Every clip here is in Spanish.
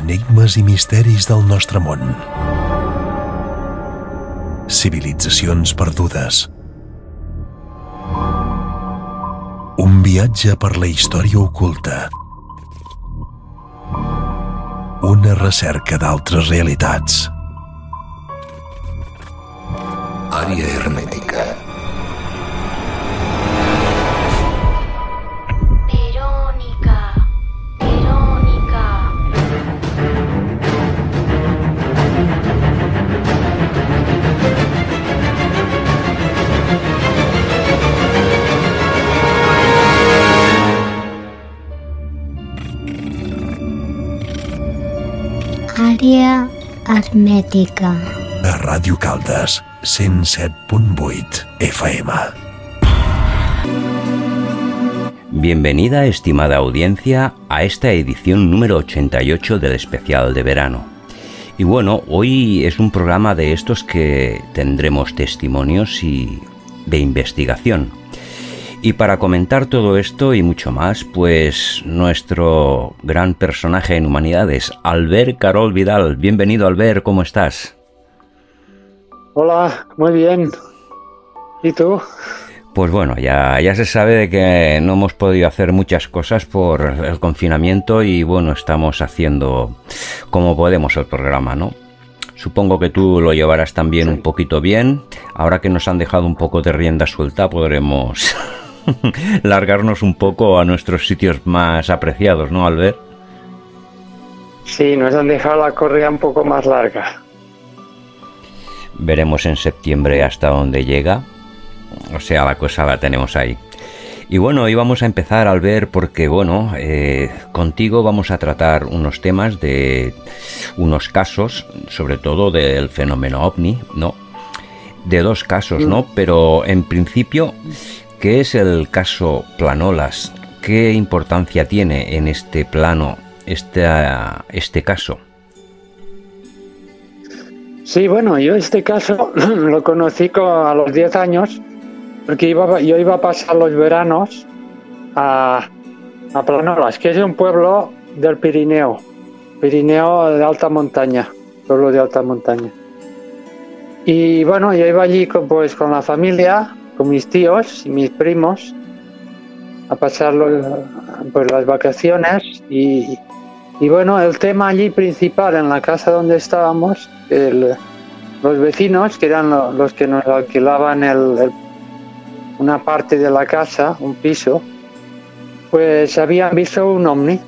Enigmes i misteris del nostre món. Civilitzacions perdudes. Un viatge per la història oculta. Una recerca d'altres realitats. Àrea hermètica. Àrea hermètica. A Ràdio Caldes, 107.8 FM. Bienvenida, estimada audiencia, a esta edición número 88 del especial de verano. Y bueno, hoy es un programa de estos que tendremos testimonios y de investigación. Y para comentar todo esto y mucho más, pues nuestro gran personaje en humanidades, Albert Carol Vidal. Bienvenido, Albert, ¿cómo estás? Hola, muy bien. ¿Y tú? Pues bueno, ya se sabe de que no hemos podido hacer muchas cosas por el confinamiento y bueno, estamos haciendo como podemos el programa, ¿no? Supongo que tú lo llevarás también un poquito bien. Ahora que nos han dejado un poco de rienda suelta, podremos largarnos un poco a nuestros sitios más apreciados, ¿no, Albert? Sí, nos han dejado la correa un poco más larga. Veremos en septiembre hasta dónde llega. O sea, la cosa la tenemos ahí. Y bueno, hoy vamos a empezar, Albert, porque bueno, contigo vamos a tratar unos temas de unos casos, sobre todo del fenómeno OVNI, ¿no? De dos casos, ¿no? Pero en principio, ¿qué es el caso Planolas? ¿Qué importancia tiene en este plano este caso? Sí, bueno, yo este caso lo conocí a los 10 años, porque yo iba a pasar los veranos a Planolas, que es un pueblo del Pirineo de alta montaña, pueblo de alta montaña. Y bueno, yo iba allí con la familia, con mis tíos y mis primos, a pasar las vacaciones y bueno, el tema allí principal en la casa donde estábamos, los vecinos, que eran los que nos alquilaban una parte de la casa, un piso, pues habían visto un ovni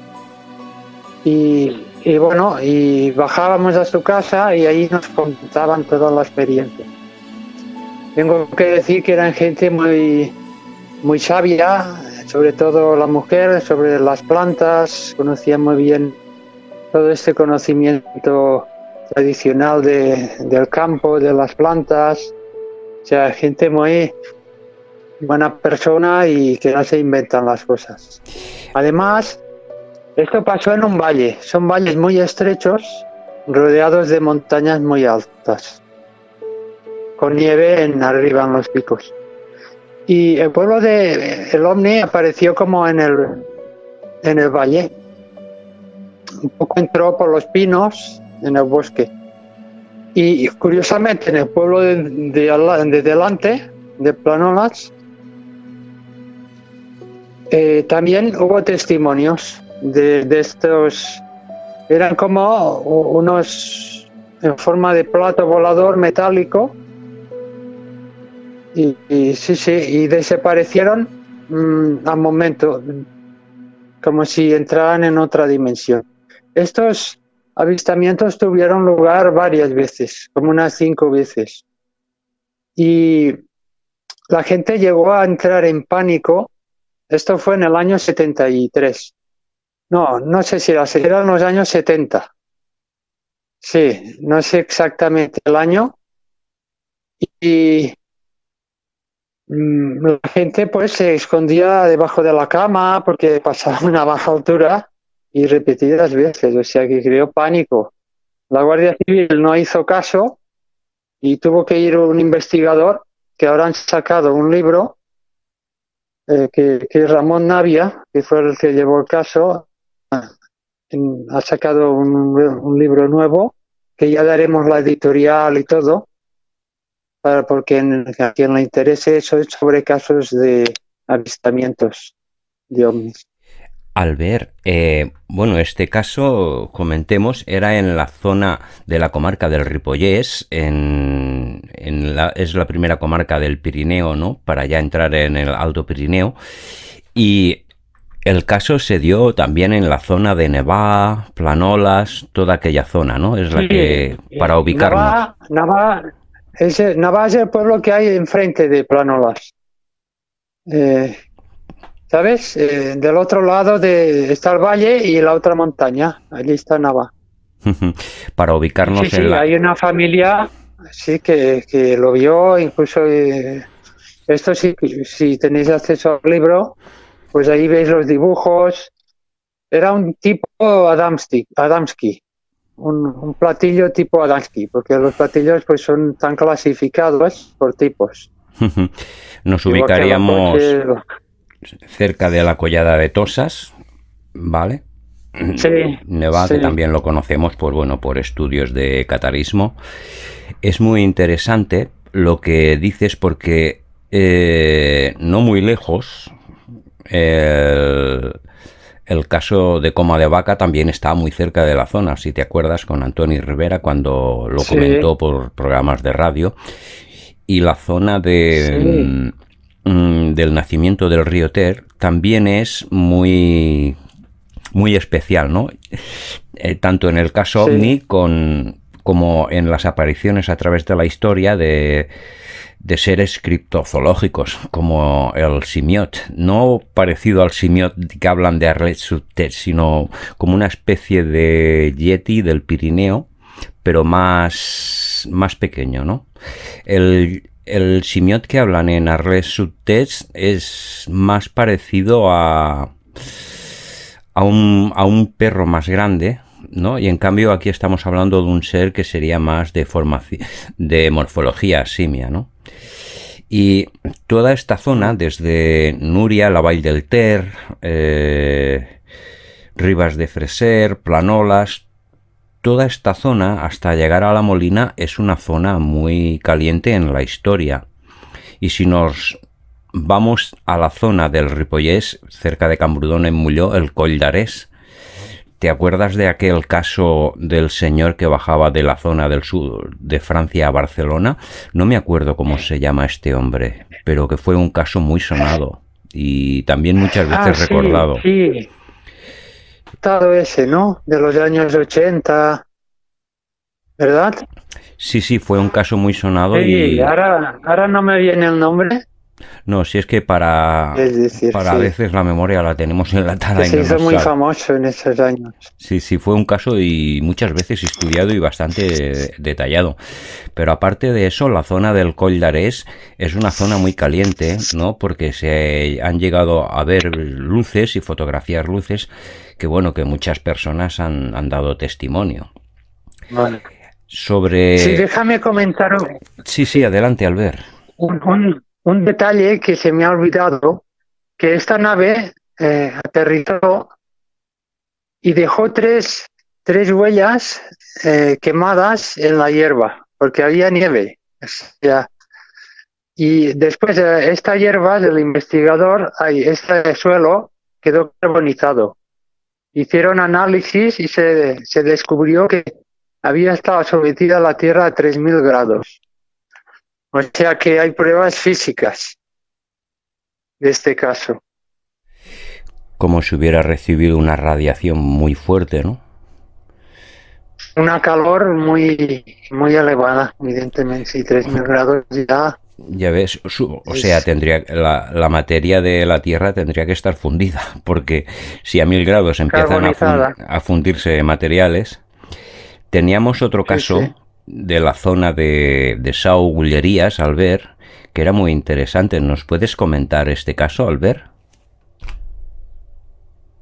y bueno, y bajábamos a su casa y ahí nos contaban toda la experiencia. Tengo que decir que eran gente muy, muy sabia, sobre todo la mujer, sobre las plantas, conocía muy bien todo este conocimiento tradicional del campo, de las plantas. O sea, gente muy buena persona y que no se inventan las cosas. Además, esto pasó en un valle. Son valles muy estrechos, rodeados de montañas muy altas, con nieve arriba en los picos. Y el pueblo el ovni apareció como en el valle. Un poco entró por los pinos en el bosque. Y curiosamente en el pueblo de delante, de Planolas, también hubo testimonios de estos. Eran como unos en forma de plato volador metálico. Y desaparecieron al momento, como si entraran en otra dimensión. Estos avistamientos tuvieron lugar varias veces, como unas 5 veces. Y la gente llegó a entrar en pánico. Esto fue en el año 73. No sé si eran los años 70. Sí, no sé exactamente el año. Y la gente pues se escondía debajo de la cama porque pasaba una baja altura y repetidas veces, o sea que creó pánico. La Guardia Civil no hizo caso y tuvo que ir un investigador, que ahora han sacado un libro, que es Ramón Navia, que fue el que llevó el caso, ha sacado un libro nuevo, que ya daremos la editorial y todo, porque a quien le interese eso es sobre casos de avistamientos de ovnis. Albert, bueno, este caso, comentemos, era en la zona de la comarca del Ripollés, es la primera comarca del Pirineo, ¿no? Para ya entrar en el Alto Pirineo. Y el caso se dio también en la zona de Nevá, Planolas, toda aquella zona, ¿no? Es la que, para ubicarnos. Navá es el pueblo que hay enfrente de Planolas. ¿Sabes? Del otro lado está el valle y la otra montaña. Allí está Navá. Para ubicarnos sí, hay una familia sí que lo vio, incluso esto sí, si tenéis acceso al libro, pues ahí veis los dibujos. Era un tipo Adamski, un platillo tipo Adamski, porque los platillos pues son tan clasificados por tipos. Nos ubicaríamos cerca de la Collada de Tosas, ¿vale? Sí, Nevá, que también lo conocemos por estudios de catarismo. Es muy interesante lo que dices porque no muy lejos el caso de Coma de Vaca también está muy cerca de la zona, si te acuerdas, con Antoni Rivera cuando lo comentó por programas de radio. Y la zona del nacimiento del río Ter también es muy especial, ¿no? Tanto en el caso OVNI como en las apariciones a través de la historia de seres criptozoológicos como el simiot, no parecido al simiot que hablan de Arlet-Sud-Tech, sino como una especie de yeti del Pirineo, pero más pequeño, ¿no? El simiot que hablan en Arlet-Sud-Tech es más parecido a un perro más grande, ¿no? Y en cambio aquí estamos hablando de un ser que sería más de morfología simia, ¿no? Y toda esta zona, desde Núria, la Vall del Ter, Ribas de Freser, Planolas, toda esta zona hasta llegar a La Molina es una zona muy caliente en la historia. Y si nos vamos a la zona del Ripollés, cerca de Camprodon en Molló, el Coll d'Arès. ¿Te acuerdas de aquel caso del señor que bajaba de la zona del sur de Francia a Barcelona? No me acuerdo cómo se llama este hombre, pero que fue un caso muy sonado y también muchas veces recordado. Sí, todo ese, ¿no? De los años 80, ¿verdad? Sí, fue un caso muy sonado. Sí, y ahora no me viene el nombre. No, si es que para a veces la memoria la tenemos enlatada. Se hizo muy famoso en esos años. Sí, fue un caso y muchas veces estudiado y bastante detallado. Pero aparte de eso, la zona del Coll d'Arès es una zona muy caliente, ¿no? Porque se han llegado a ver luces y fotografiar luces que, bueno, que muchas personas han dado testimonio. Vale. Sí, déjame comentar. Sí, adelante, Albert. Un detalle que se me ha olvidado, que esta nave aterrizó y dejó tres huellas quemadas en la hierba, porque había nieve. Y después esta hierba del investigador, este suelo quedó carbonizado. Hicieron análisis y se descubrió que había estado sometida a la Tierra a 3000 grados. O sea que hay pruebas físicas de este caso. Como si hubiera recibido una radiación muy fuerte, ¿no? Una calor muy elevada, evidentemente. Sí, 3000 grados ya. Ya ves, o sea, tendría la materia de la Tierra tendría que estar fundida, porque si a 1000 grados empiezan a fundirse materiales. Teníamos otro caso de la zona de Sau Gullerías, Albert, que era muy interesante. ¿Nos puedes comentar este caso, Albert?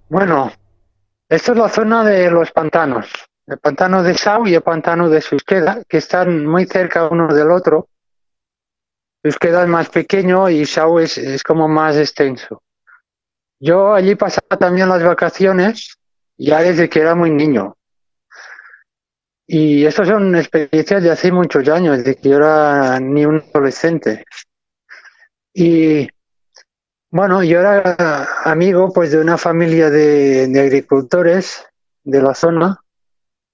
Bueno, esta es la zona de los pantanos. El pantano de Sau y el pantano de Susqueda, que están muy cerca uno del otro. Susqueda es más pequeño y Sau es como más extenso. Yo allí pasaba también las vacaciones ya desde que era muy niño. Y estas son experiencias de hace muchos años, de que yo era ni un adolescente. Y bueno, yo era amigo pues de una familia de agricultores de la zona.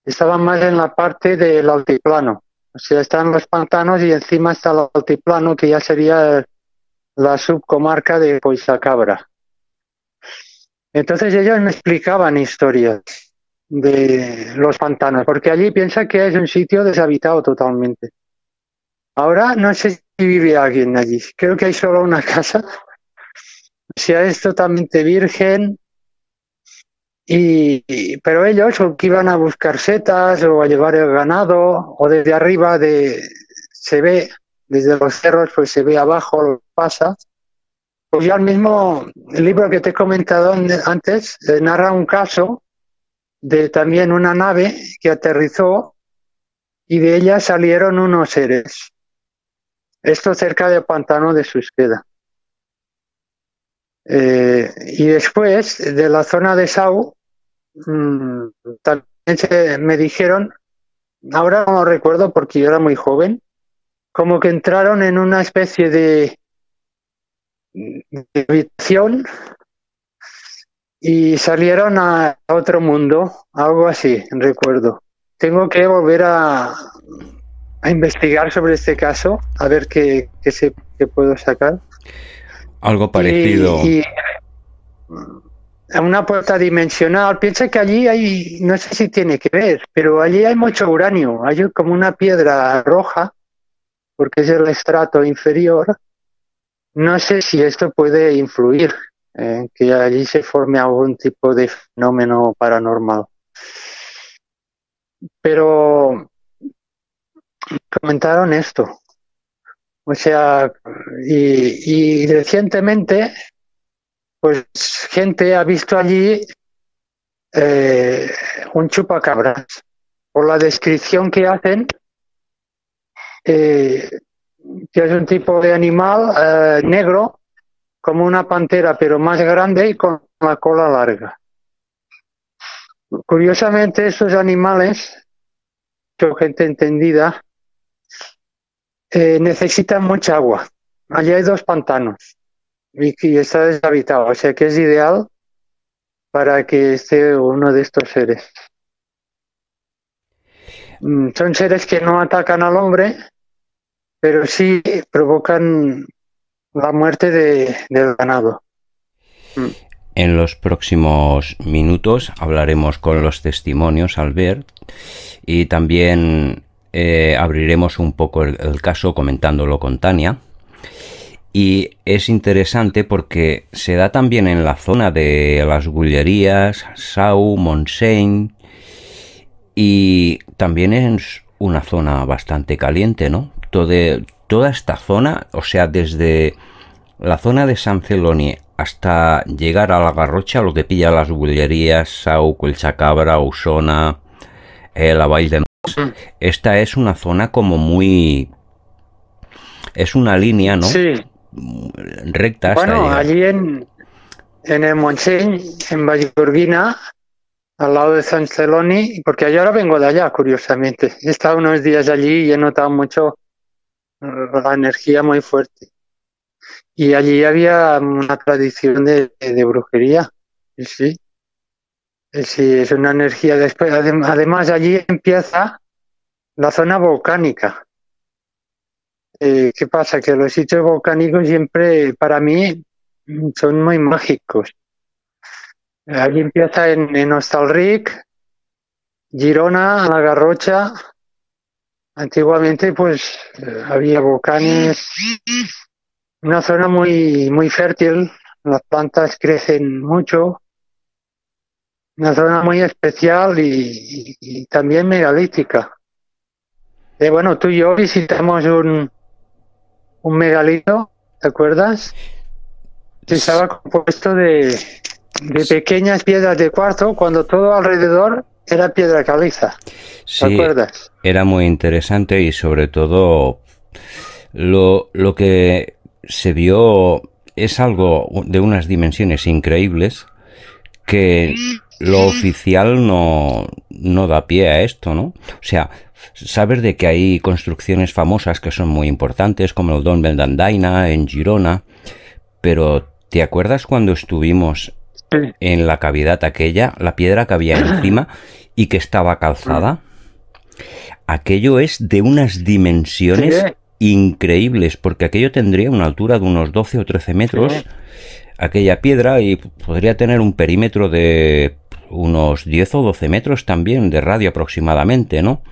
Estaban más en la parte del altiplano. O sea, están los pantanos y encima está el altiplano, que ya sería la subcomarca de Poisacabra. Entonces ellos me explicaban historias de los pantanos, porque allí piensa que es un sitio deshabitado totalmente. Ahora no sé si vive alguien allí, creo que hay solo una casa, o sea, es totalmente virgen, pero ellos o que iban a buscar setas o a llevar el ganado, o desde arriba se ve, desde los cerros, pues se ve abajo lo que pasa. Pues ya el mismo libro que te he comentado antes narra un caso de también una nave que aterrizó y de ella salieron unos seres. Esto cerca del pantano de Susqueda. Y después, de la zona de Sau, también me dijeron, ahora no lo recuerdo porque yo era muy joven, como que entraron en una especie de habitación y salieron a otro mundo, algo así, recuerdo. Tengo que volver a investigar sobre este caso, a ver qué puedo sacar. Algo parecido. Y una puerta dimensional, piensa que allí hay, no sé si tiene que ver, pero allí hay mucho uranio, hay como una piedra roja, porque es el estrato inferior. No sé si esto puede influir en que allí se forme algún tipo de fenómeno paranormal. Pero comentaron esto. O sea, y recientemente, pues gente ha visto allí un chupacabras. Por la descripción que hacen, que es un tipo de animal negro, como una pantera, pero más grande y con la cola larga. Curiosamente, estos animales, son gente entendida, necesitan mucha agua. Allí hay 2 pantanos y está deshabitado, o sea que es ideal para que esté uno de estos seres. Son seres que no atacan al hombre, pero sí provocan la muerte del ganado. En los próximos minutos hablaremos con los testimonios, Albert, y también abriremos un poco el caso comentándolo con Tania. Y es interesante porque se da también en la zona de las Gullerías, Sau, Montseny, y también es una zona bastante caliente, ¿no? Toda esta zona, o sea, desde la zona de Sant Celoni hasta llegar a la Garrocha, lo que pilla las Gullerías, Sau, Collsacabra, Osona, la Vall de Mas, esta es una zona como muy... es una línea, ¿no? Sí. Recta hasta bueno, llegar. allí en el Montseny, en Vallgorguina, al lado de Sant Celoni, porque yo ahora vengo de allá, curiosamente. He estado unos días allí y he notado mucho la energía muy fuerte. Y allí había una tradición de brujería. Sí, sí, es una energía. Después, además, allí empieza la zona volcánica. ¿Qué pasa? Que los sitios volcánicos siempre, para mí, son muy mágicos. Allí empieza en Hostalric, Girona, La Garrocha. Antiguamente, pues, había volcanes. Una zona muy, muy fértil. Las plantas crecen mucho. Una zona muy especial y también megalítica. Bueno, tú y yo visitamos un megalito, ¿te acuerdas? Que estaba compuesto de pequeñas piedras de cuarzo cuando todo alrededor era piedra caliza. ¿Te acuerdas? Era muy interesante y sobre todo lo que se vio es algo de unas dimensiones increíbles que lo oficial no da pie a esto, ¿no? O sea, sabes de que hay construcciones famosas que son muy importantes, como el Dolmen d'Andaina en Girona, pero ¿te acuerdas cuando estuvimos en la cavidad aquella, la piedra que había encima y que estaba calzada? Aquello es de unas dimensiones increíbles, porque aquello tendría una altura de unos 12 o 13 metros, aquella piedra, y podría tener un perímetro de unos 10 o 12 metros también de radio aproximadamente, ¿no?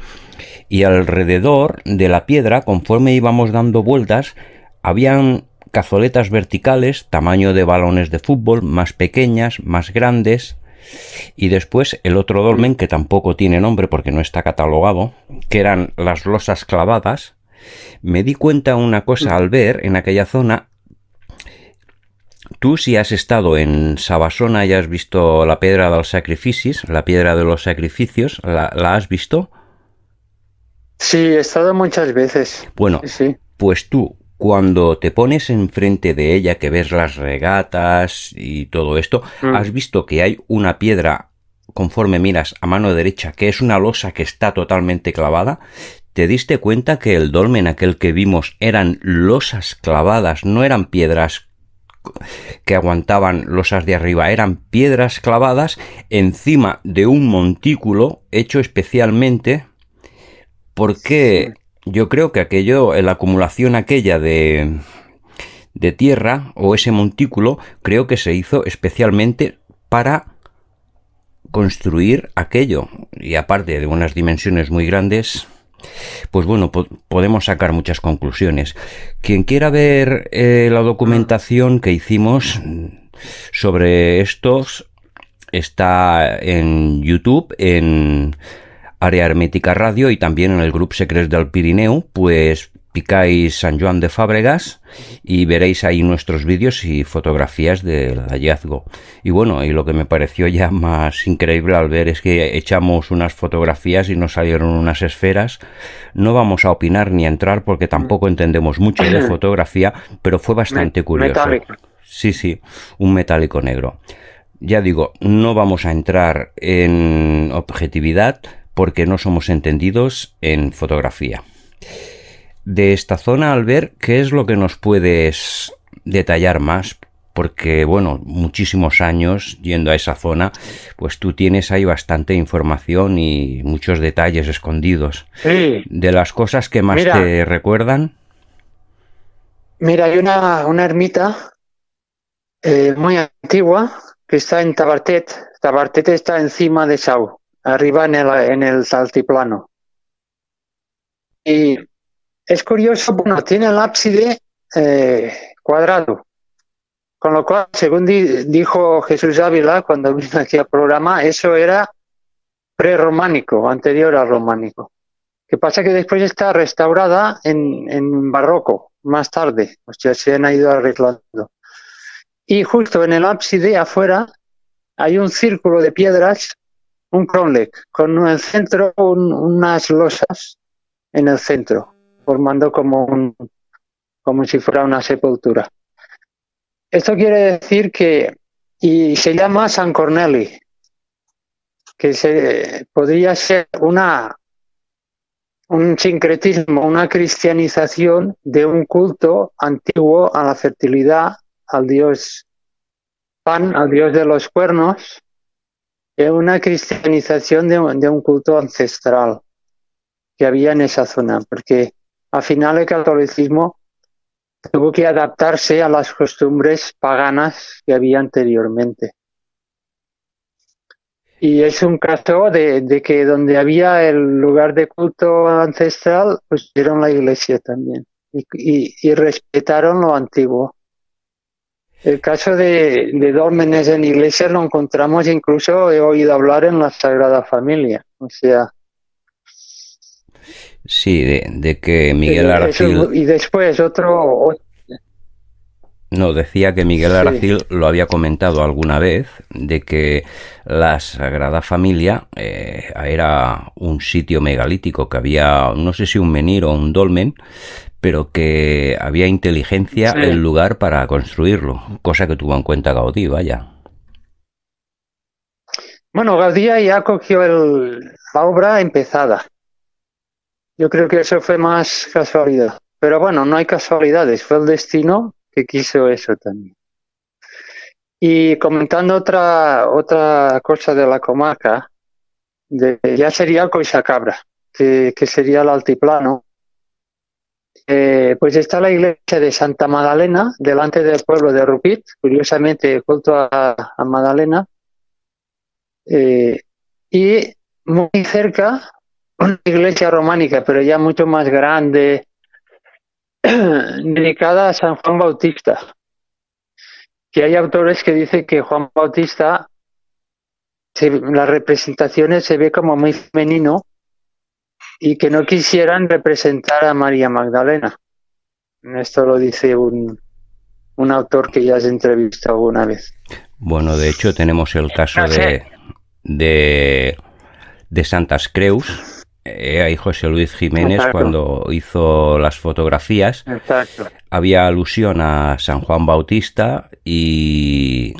Y alrededor de la piedra, conforme íbamos dando vueltas, habían cazoletas verticales, tamaño de balones de fútbol, más pequeñas, más grandes, y después el otro dolmen, que tampoco tiene nombre porque no está catalogado, que eran las losas clavadas. Me di cuenta una cosa al ver en aquella zona. Tú, si has estado en Sabasona y has visto la piedra dels sacrificis, la piedra de los sacrificios, ¿la has visto? Sí, he estado muchas veces. Bueno, sí. Pues tú, cuando te pones enfrente de ella, que ves las regatas y todo esto, has visto que hay una piedra, conforme miras a mano derecha, que es una losa que está totalmente clavada. ¿Te diste cuenta que el dolmen aquel que vimos eran losas clavadas, no eran piedras que aguantaban losas de arriba, eran piedras clavadas encima de un montículo hecho especialmente porque yo creo que aquello, la acumulación aquella de tierra o ese montículo, creo que se hizo especialmente para construir aquello, y aparte de unas dimensiones muy grandes, pues bueno, podemos sacar muchas conclusiones. Quien quiera ver la documentación que hicimos sobre estos está en YouTube, en Àrea Hermètica Radio, y también en el grupo Secrets del Pirineu. Pues picáis San Joan de Fábregas y veréis ahí nuestros vídeos y fotografías del hallazgo. Y bueno, y lo que me pareció ya más increíble al ver es que echamos unas fotografías y nos salieron unas esferas. No vamos a opinar ni a entrar porque tampoco entendemos mucho de fotografía, pero fue bastante curioso. Metálico. Sí, un metálico negro. Ya digo, no vamos a entrar en objetividad porque no somos entendidos en fotografía. De esta zona, Albert, ¿qué es lo que nos puedes detallar más? Porque, bueno, muchísimos años yendo a esa zona, pues tú tienes ahí bastante información y muchos detalles escondidos. Sí. De las cosas que más te recuerdan. Mira, hay una ermita muy antigua que está en Tabartet. Tabartet está encima de Sau, arriba en el altiplano. Y es curioso, bueno, tiene el ábside cuadrado, con lo cual, según dijo Jesús Ávila cuando vino aquí al programa, eso era prerrománico, anterior al románico. Que pasa que después está restaurada en barroco, más tarde, o sea, se han ido arreglando. Y justo en el ábside, afuera, hay un círculo de piedras, un cromlech, con en el centro unas losas en el centro, formando como si fuera una sepultura. Esto quiere decir y se llama San Corneli, que podría ser un sincretismo, una cristianización de un culto antiguo a la fertilidad, al dios Pan, al dios de los cuernos, una cristianización de un culto ancestral que había en esa zona, porque al final el catolicismo tuvo que adaptarse a las costumbres paganas que había anteriormente. Y es un caso de que donde había el lugar de culto ancestral, pues dieron la iglesia también y respetaron lo antiguo. El caso de dólmenes en iglesias lo encontramos, incluso he oído hablar en la Sagrada Familia, o sea... Sí, de que Miguel Aracil... Y después No, decía que Miguel Aracil lo había comentado alguna vez, de que la Sagrada Familia era un sitio megalítico, que había, no sé si un menhir o un dolmen, pero que había inteligencia en el lugar para construirlo, cosa que tuvo en cuenta Gaudí, vaya. Bueno, Gaudí ya cogió la obra empezada. Yo creo que eso fue más casualidad. Pero bueno, no hay casualidades, fue el destino que quiso eso también. Y comentando otra cosa de la comarca, ya sería Coixacabra, que sería el altiplano. Pues está la iglesia de Santa Magdalena, delante del pueblo de Rupit, curiosamente culto a Magdalena. Y muy cerca, una iglesia románica, pero ya mucho más grande, dedicada a San Juan Bautista. Que hay autores que dicen que Juan Bautista, las representaciones se ve como muy femenino y que no quisieran representar a María Magdalena. Esto lo dice un autor que ya has entrevistado alguna vez. Bueno, de hecho tenemos el caso de Santas Creus, ahí José Luis Jiménez. Exacto. Cuando hizo las fotografías. Exacto. Había alusión a San Juan Bautista y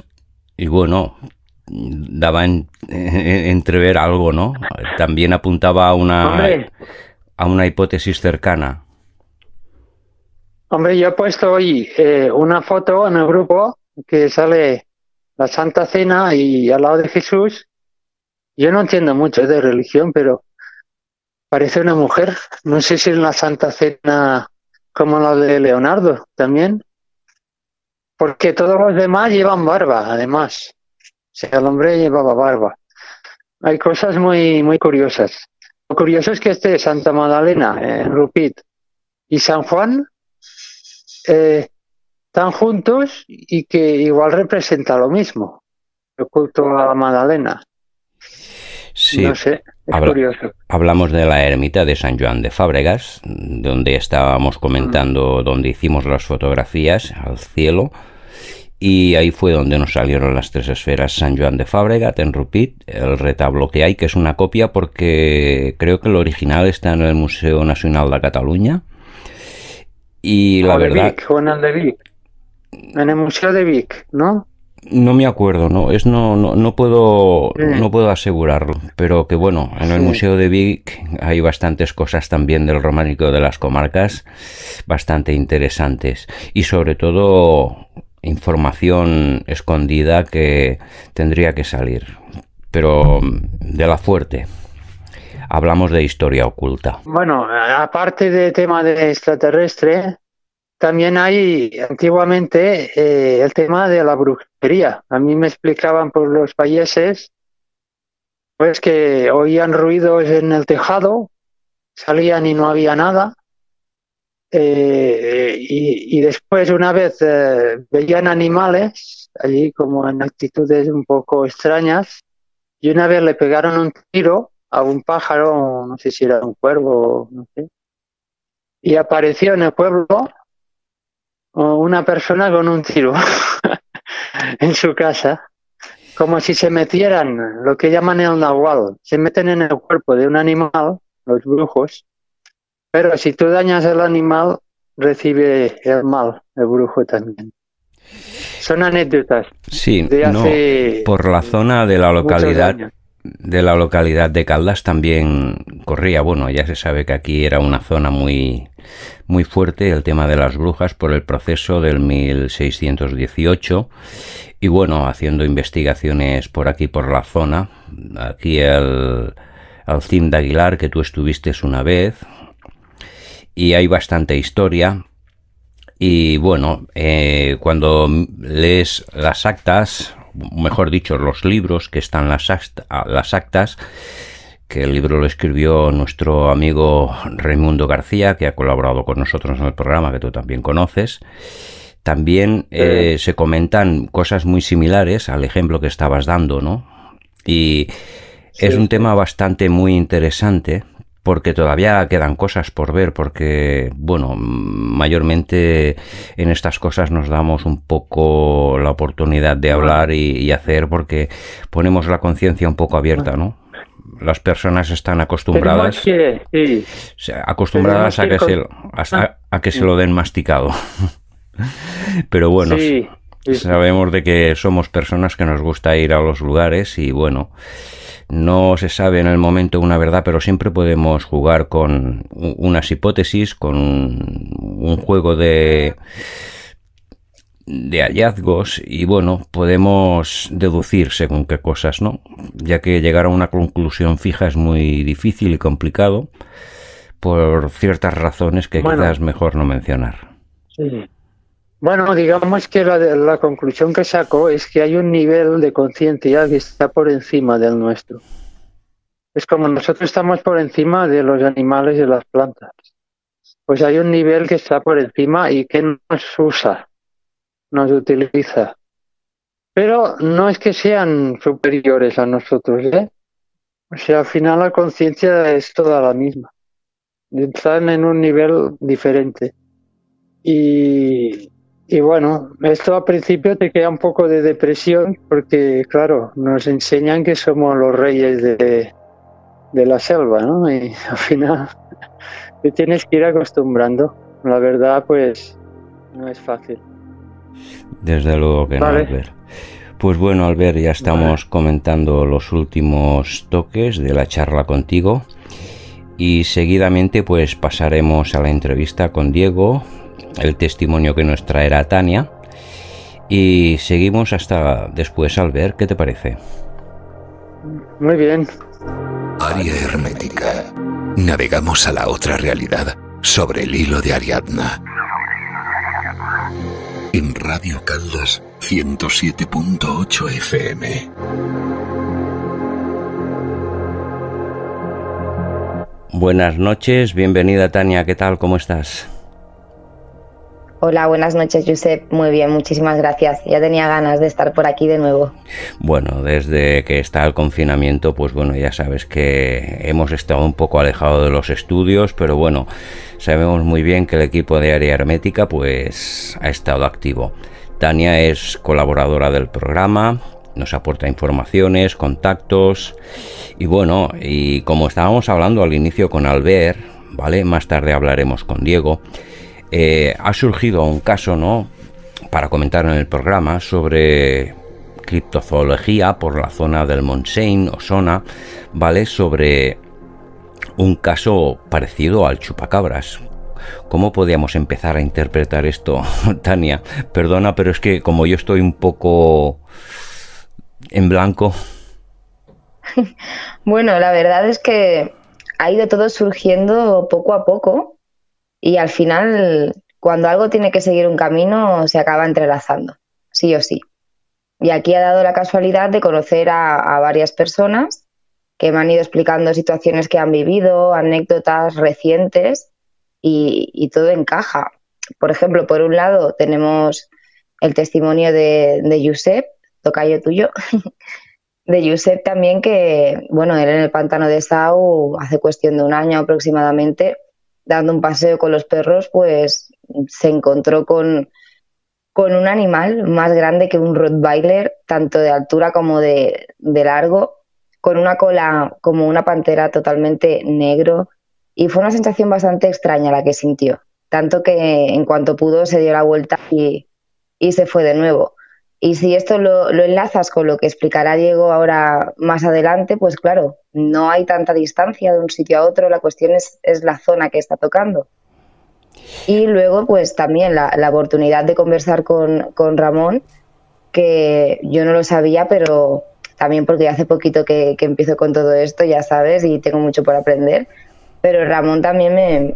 bueno, daba entrever algo, ¿no? También apuntaba a una hipótesis cercana. Hombre, yo he puesto hoy una foto en el grupo que sale la Santa Cena y al lado de Jesús. Yo no entiendo mucho de religión, pero parece una mujer. No sé si es la Santa Cena como la de Leonardo también. Porque todos los demás llevan barba, además. O sea, el hombre llevaba barba. Hay cosas muy, muy curiosas. Lo curioso es que Santa Magdalena, Rupit y San Juan están juntos y que igual representa lo mismo. El culto a la Magdalena. Sí, no sé, es curioso. Hablamos de la ermita de San Joan de Fábregas, donde estábamos comentando, donde hicimos las fotografías al cielo, y ahí fue donde nos salieron las tres esferas San Joan de Fábregas, en Rupit, el retablo que hay, que es una copia porque creo que el original está en el Museo Nacional de Cataluña, y la verdad... Vic, o en el de Vic, en el Museo de Vic, ¿no? No me acuerdo, no puedo asegurarlo, pero que bueno, en el Museo de Vic hay bastantes cosas también del románico de las comarcas bastante interesantes y sobre todo información escondida que tendría que salir, pero de la fuerte. Hablamos de historia oculta. Bueno, aparte de tema de extraterrestre, también hay antiguamente el tema de la brujería. A mí me explicaban por los payeses pues que oían ruidos en el tejado, salían y no había nada, y después una vez veían animales allí como en actitudes un poco extrañas, y una vez le pegaron un tiro a un pájaro, no sé si era un cuervo, no sé, y apareció en el pueblo una persona con un tiro en su casa, como si se metieran, lo que llaman el nahual, se meten en el cuerpo de un animal, los brujos, pero si tú dañas el animal, recibe el mal, el brujo también. Son anécdotas. Sí, por la zona de la localidad de Caldas también corría. Bueno, ya se sabe que aquí era una zona muy fuerte el tema de las brujas por el proceso del 1618 y bueno, haciendo investigaciones por aquí por la zona, aquí al Cim de Aguilar, que tú estuviste una vez, y hay bastante historia. Y bueno, cuando lees las actas, mejor dicho, los libros que están las actas, que el libro lo escribió nuestro amigo Raimundo García, que ha colaborado con nosotros en el programa, que tú también conoces, también se comentan cosas muy similares al ejemplo que estabas dando, ¿no? Y es un tema bastante muy interesante, porque todavía quedan cosas por ver, porque, bueno, mayormente en estas cosas nos damos un poco la oportunidad de hablar y hacer, porque ponemos la conciencia un poco abierta, ¿no? Las personas están acostumbradas a que se lo den masticado. Pero bueno, Sí. Sabemos de que somos personas que nos gusta ir a los lugares y bueno, no se sabe en el momento una verdad, pero siempre podemos jugar con unas hipótesis, con un juego de hallazgos y bueno, podemos deducir según qué cosas, ¿no? Ya que llegar a una conclusión fija es muy difícil y complicado por ciertas razones que quizás mejor no mencionar. Sí. Bueno, digamos que la conclusión que saco es que hay un nivel de conciencia que está por encima del nuestro. Es como nosotros estamos por encima de los animales y de las plantas. Pues hay un nivel que está por encima y que nos usa, nos utiliza. Pero no es que sean superiores a nosotros, ¿eh? O sea, al final la conciencia es toda la misma. Están en un nivel diferente. Y bueno, esto al principio te queda un poco de depresión porque, claro, nos enseñan que somos los reyes de la selva, ¿no? Y al final te tienes que ir acostumbrando. La verdad, pues, no es fácil. Desde luego que vale. No, Albert. Pues bueno, Albert, ya estamos comentando los últimos toques de la charla contigo y seguidamente pues pasaremos a la entrevista con Diego, el testimonio que nos traerá Tania y seguimos hasta después, Albert, ¿qué te parece? Muy bien. Área hermética. Navegamos a la otra realidad sobre el hilo de Ariadna. En Radio Caldas 107.8 FM. Buenas noches, bienvenida Tania, ¿qué tal? ¿Cómo estás? Hola, buenas noches, Josep. Muy bien, muchísimas gracias. Ya tenía ganas de estar por aquí de nuevo. Bueno, desde que está el confinamiento, pues bueno, ya sabes que hemos estado un poco alejados de los estudios, pero bueno, sabemos muy bien que el equipo de Área Hermética pues ha estado activo. Tania es colaboradora del programa, nos aporta informaciones, contactos y bueno, y como estábamos hablando al inicio con Albert, ¿vale? Más tarde hablaremos con Diego. Ha surgido un caso, ¿no?, para comentar en el programa sobre criptozoología por la zona del Montseny, Osona, ¿vale? Sobre un caso parecido al chupacabras. ¿Cómo podíamos empezar a interpretar esto, Tania? Perdona, pero es que como yo estoy un poco en blanco. Bueno, la verdad es que ha ido todo surgiendo poco a poco. Y al final, cuando algo tiene que seguir un camino, se acaba entrelazando, sí o sí. Y aquí ha dado la casualidad de conocer a varias personas que me han ido explicando situaciones que han vivido, anécdotas recientes y todo encaja. Por ejemplo, por un lado tenemos el testimonio de Josep, tocayo tuyo, de Josep también que, bueno, él en el pantano de Sau hace cuestión de un año aproximadamente, dando un paseo con los perros, pues se encontró con un animal más grande que un Rottweiler, tanto de altura como de largo, con una cola como una pantera totalmente negro, y fue una sensación bastante extraña la que sintió, tanto que en cuanto pudo se dio la vuelta y se fue de nuevo. Y si esto lo enlazas con lo que explicará Diego ahora más adelante, pues claro, no hay tanta distancia de un sitio a otro, la cuestión es la zona que está tocando. Y luego pues también la oportunidad de conversar con Ramón, que yo no lo sabía, pero también porque hace poquito que empiezo con todo esto, ya sabes, y tengo mucho por aprender. Pero Ramón también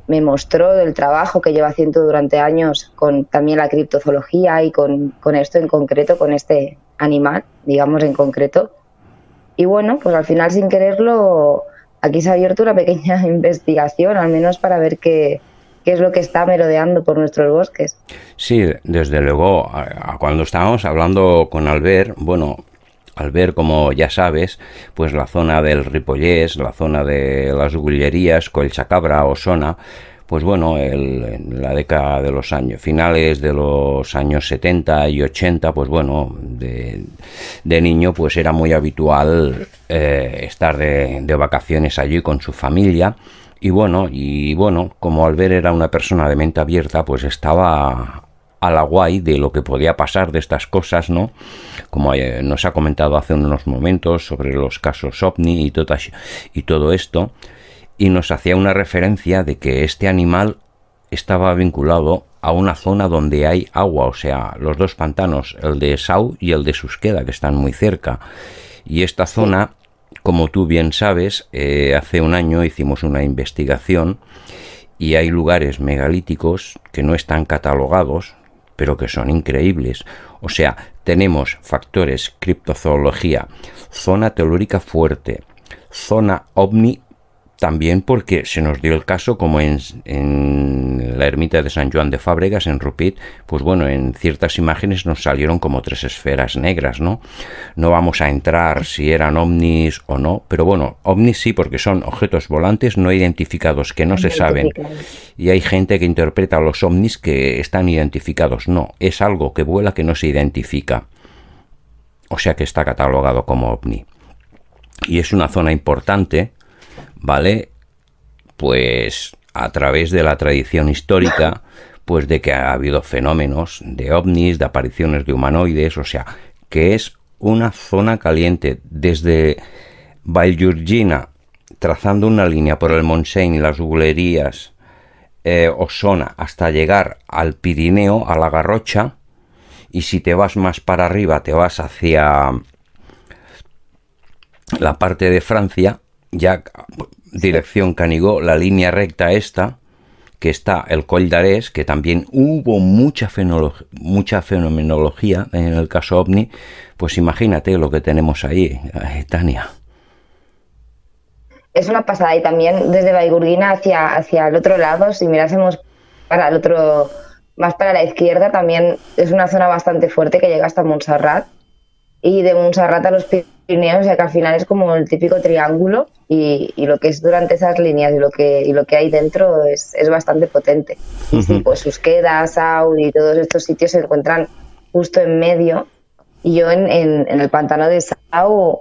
me mostró el trabajo que lleva haciendo durante años con también la criptozoología y con esto en concreto, con este animal, digamos en concreto. Y bueno, pues al final sin quererlo, aquí se ha abierto una pequeña investigación, al menos para ver qué es lo que está merodeando por nuestros bosques. Sí, desde luego, cuando estábamos hablando con Albert, bueno, Albert, como ya sabes, pues la zona del Ripollès, la zona de las Gullerías, Collsacabra, Osona, pues bueno, en la década de los años, finales de los años 70 y 80, pues bueno, de niño pues era muy habitual estar de vacaciones allí con su familia. Y bueno, como Albert era una persona de mente abierta, pues estaba a la guay de lo que podía pasar de estas cosas, ¿no? Como nos ha comentado hace unos momentos sobre los casos OVNI y todo esto, y nos hacía una referencia de que este animal estaba vinculado a una zona donde hay agua, o sea, los dos pantanos, el de Sau y el de Susqueda, que están muy cerca. Y esta zona, como tú bien sabes, hace un año hicimos una investigación y hay lugares megalíticos que no están catalogados, pero que son increíbles. O sea, tenemos factores criptozoología, zona telúrica fuerte, zona OVNI, también porque se nos dio el caso, como en la ermita de San Joan de Fábregas, en Rupit, pues bueno, en ciertas imágenes nos salieron como 3 esferas negras, ¿no? No vamos a entrar si eran ovnis o no, pero bueno, ovnis sí, porque son objetos volantes no identificados que no se saben. Y hay gente que interpreta los ovnis que están identificados. No, es algo que vuela que no se identifica. O sea que está catalogado como ovni. Y es una zona importante, ¿vale? Pues a través de la tradición histórica, pues de que ha habido fenómenos de ovnis, de apariciones de humanoides, o sea, que es una zona caliente. Desde Vallgorguina, trazando una línea por el Montseny y las Bulerías, Osona, hasta llegar al Pirineo, a la Garrocha, y si te vas más para arriba, te vas hacia la parte de Francia, ya dirección Canigó, la línea recta esta, que está el Coll d'Arès, que también hubo mucha fenomenología en el caso OVNI. Pues imagínate lo que tenemos ahí, Tania. Es una pasada. Y también desde Vallgorguina hacia el otro lado, si mirásemos para el otro, más para la izquierda, también es una zona bastante fuerte que llega hasta Montserrat, y de Montserrat a los Pirineos, ya que al final es como el típico triángulo, y lo que es durante esas líneas y lo que hay dentro es bastante potente. Y sí, pues Susqueda, Sau y todos estos sitios se encuentran justo en medio. Y yo en el pantano de Sau,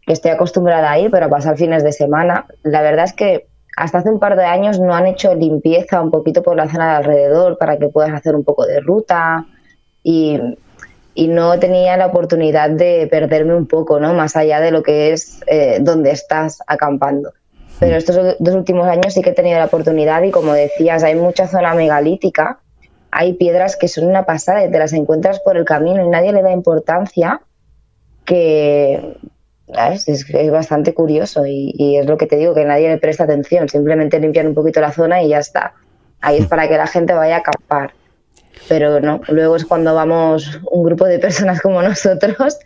que estoy acostumbrada a ir, pero a pasar fines de semana, la verdad es que hasta hace un par de años no han hecho limpieza un poquito por la zona de alrededor para que puedas hacer un poco de ruta, y no tenía la oportunidad de perderme un poco, ¿no? Más allá de lo que es donde estás acampando. Pero estos 2 últimos años sí que he tenido la oportunidad, y como decías, hay mucha zona megalítica, hay piedras que son una pasada y te las encuentras por el camino y nadie le da importancia, que ¿sabes? Es bastante curioso, y es lo que te digo, que nadie le presta atención, simplemente limpian un poquito la zona y ya está. Ahí es para que la gente vaya a acampar. Pero no, luego es cuando vamos un grupo de personas como nosotros,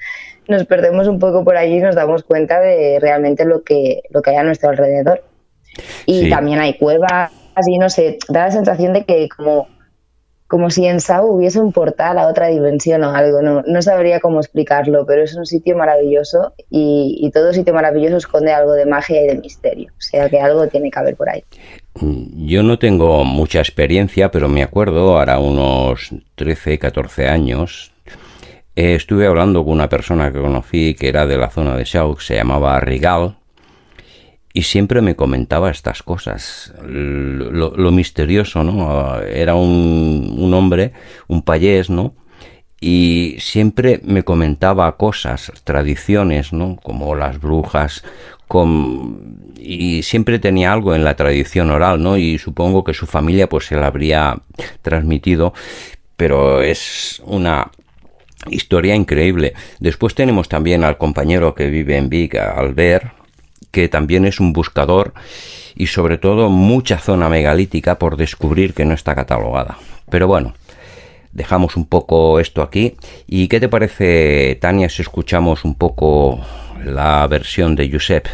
nos perdemos un poco por allí y nos damos cuenta de realmente lo que hay a nuestro alrededor. Y sí, también hay cuevas y no sé, da la sensación de que como si en Sau hubiese un portal a otra dimensión o algo, no sabría cómo explicarlo, pero es un sitio maravilloso, y todo sitio maravilloso esconde algo de magia y de misterio, o sea que algo tiene que haber por ahí. Yo no tengo mucha experiencia, pero me acuerdo, ahora unos 13, 14 años, estuve hablando con una persona que conocí que era de la zona de Sau, que se llamaba Rigal, y siempre me comentaba estas cosas, lo misterioso, ¿no? Era un hombre, un payés, ¿no? Y siempre me comentaba cosas, tradiciones, ¿no? Como las brujas, y siempre tenía algo en la tradición oral, ¿no? Y supongo que su familia pues se la habría transmitido, pero es una historia increíble. Después tenemos también al compañero que vive en Vic, Albert, que también es un buscador, y sobre todo mucha zona megalítica por descubrir que no está catalogada. Pero bueno, dejamos un poco esto aquí. ¿Y qué te parece, Tania, si escuchamos un poco la versión de Josep?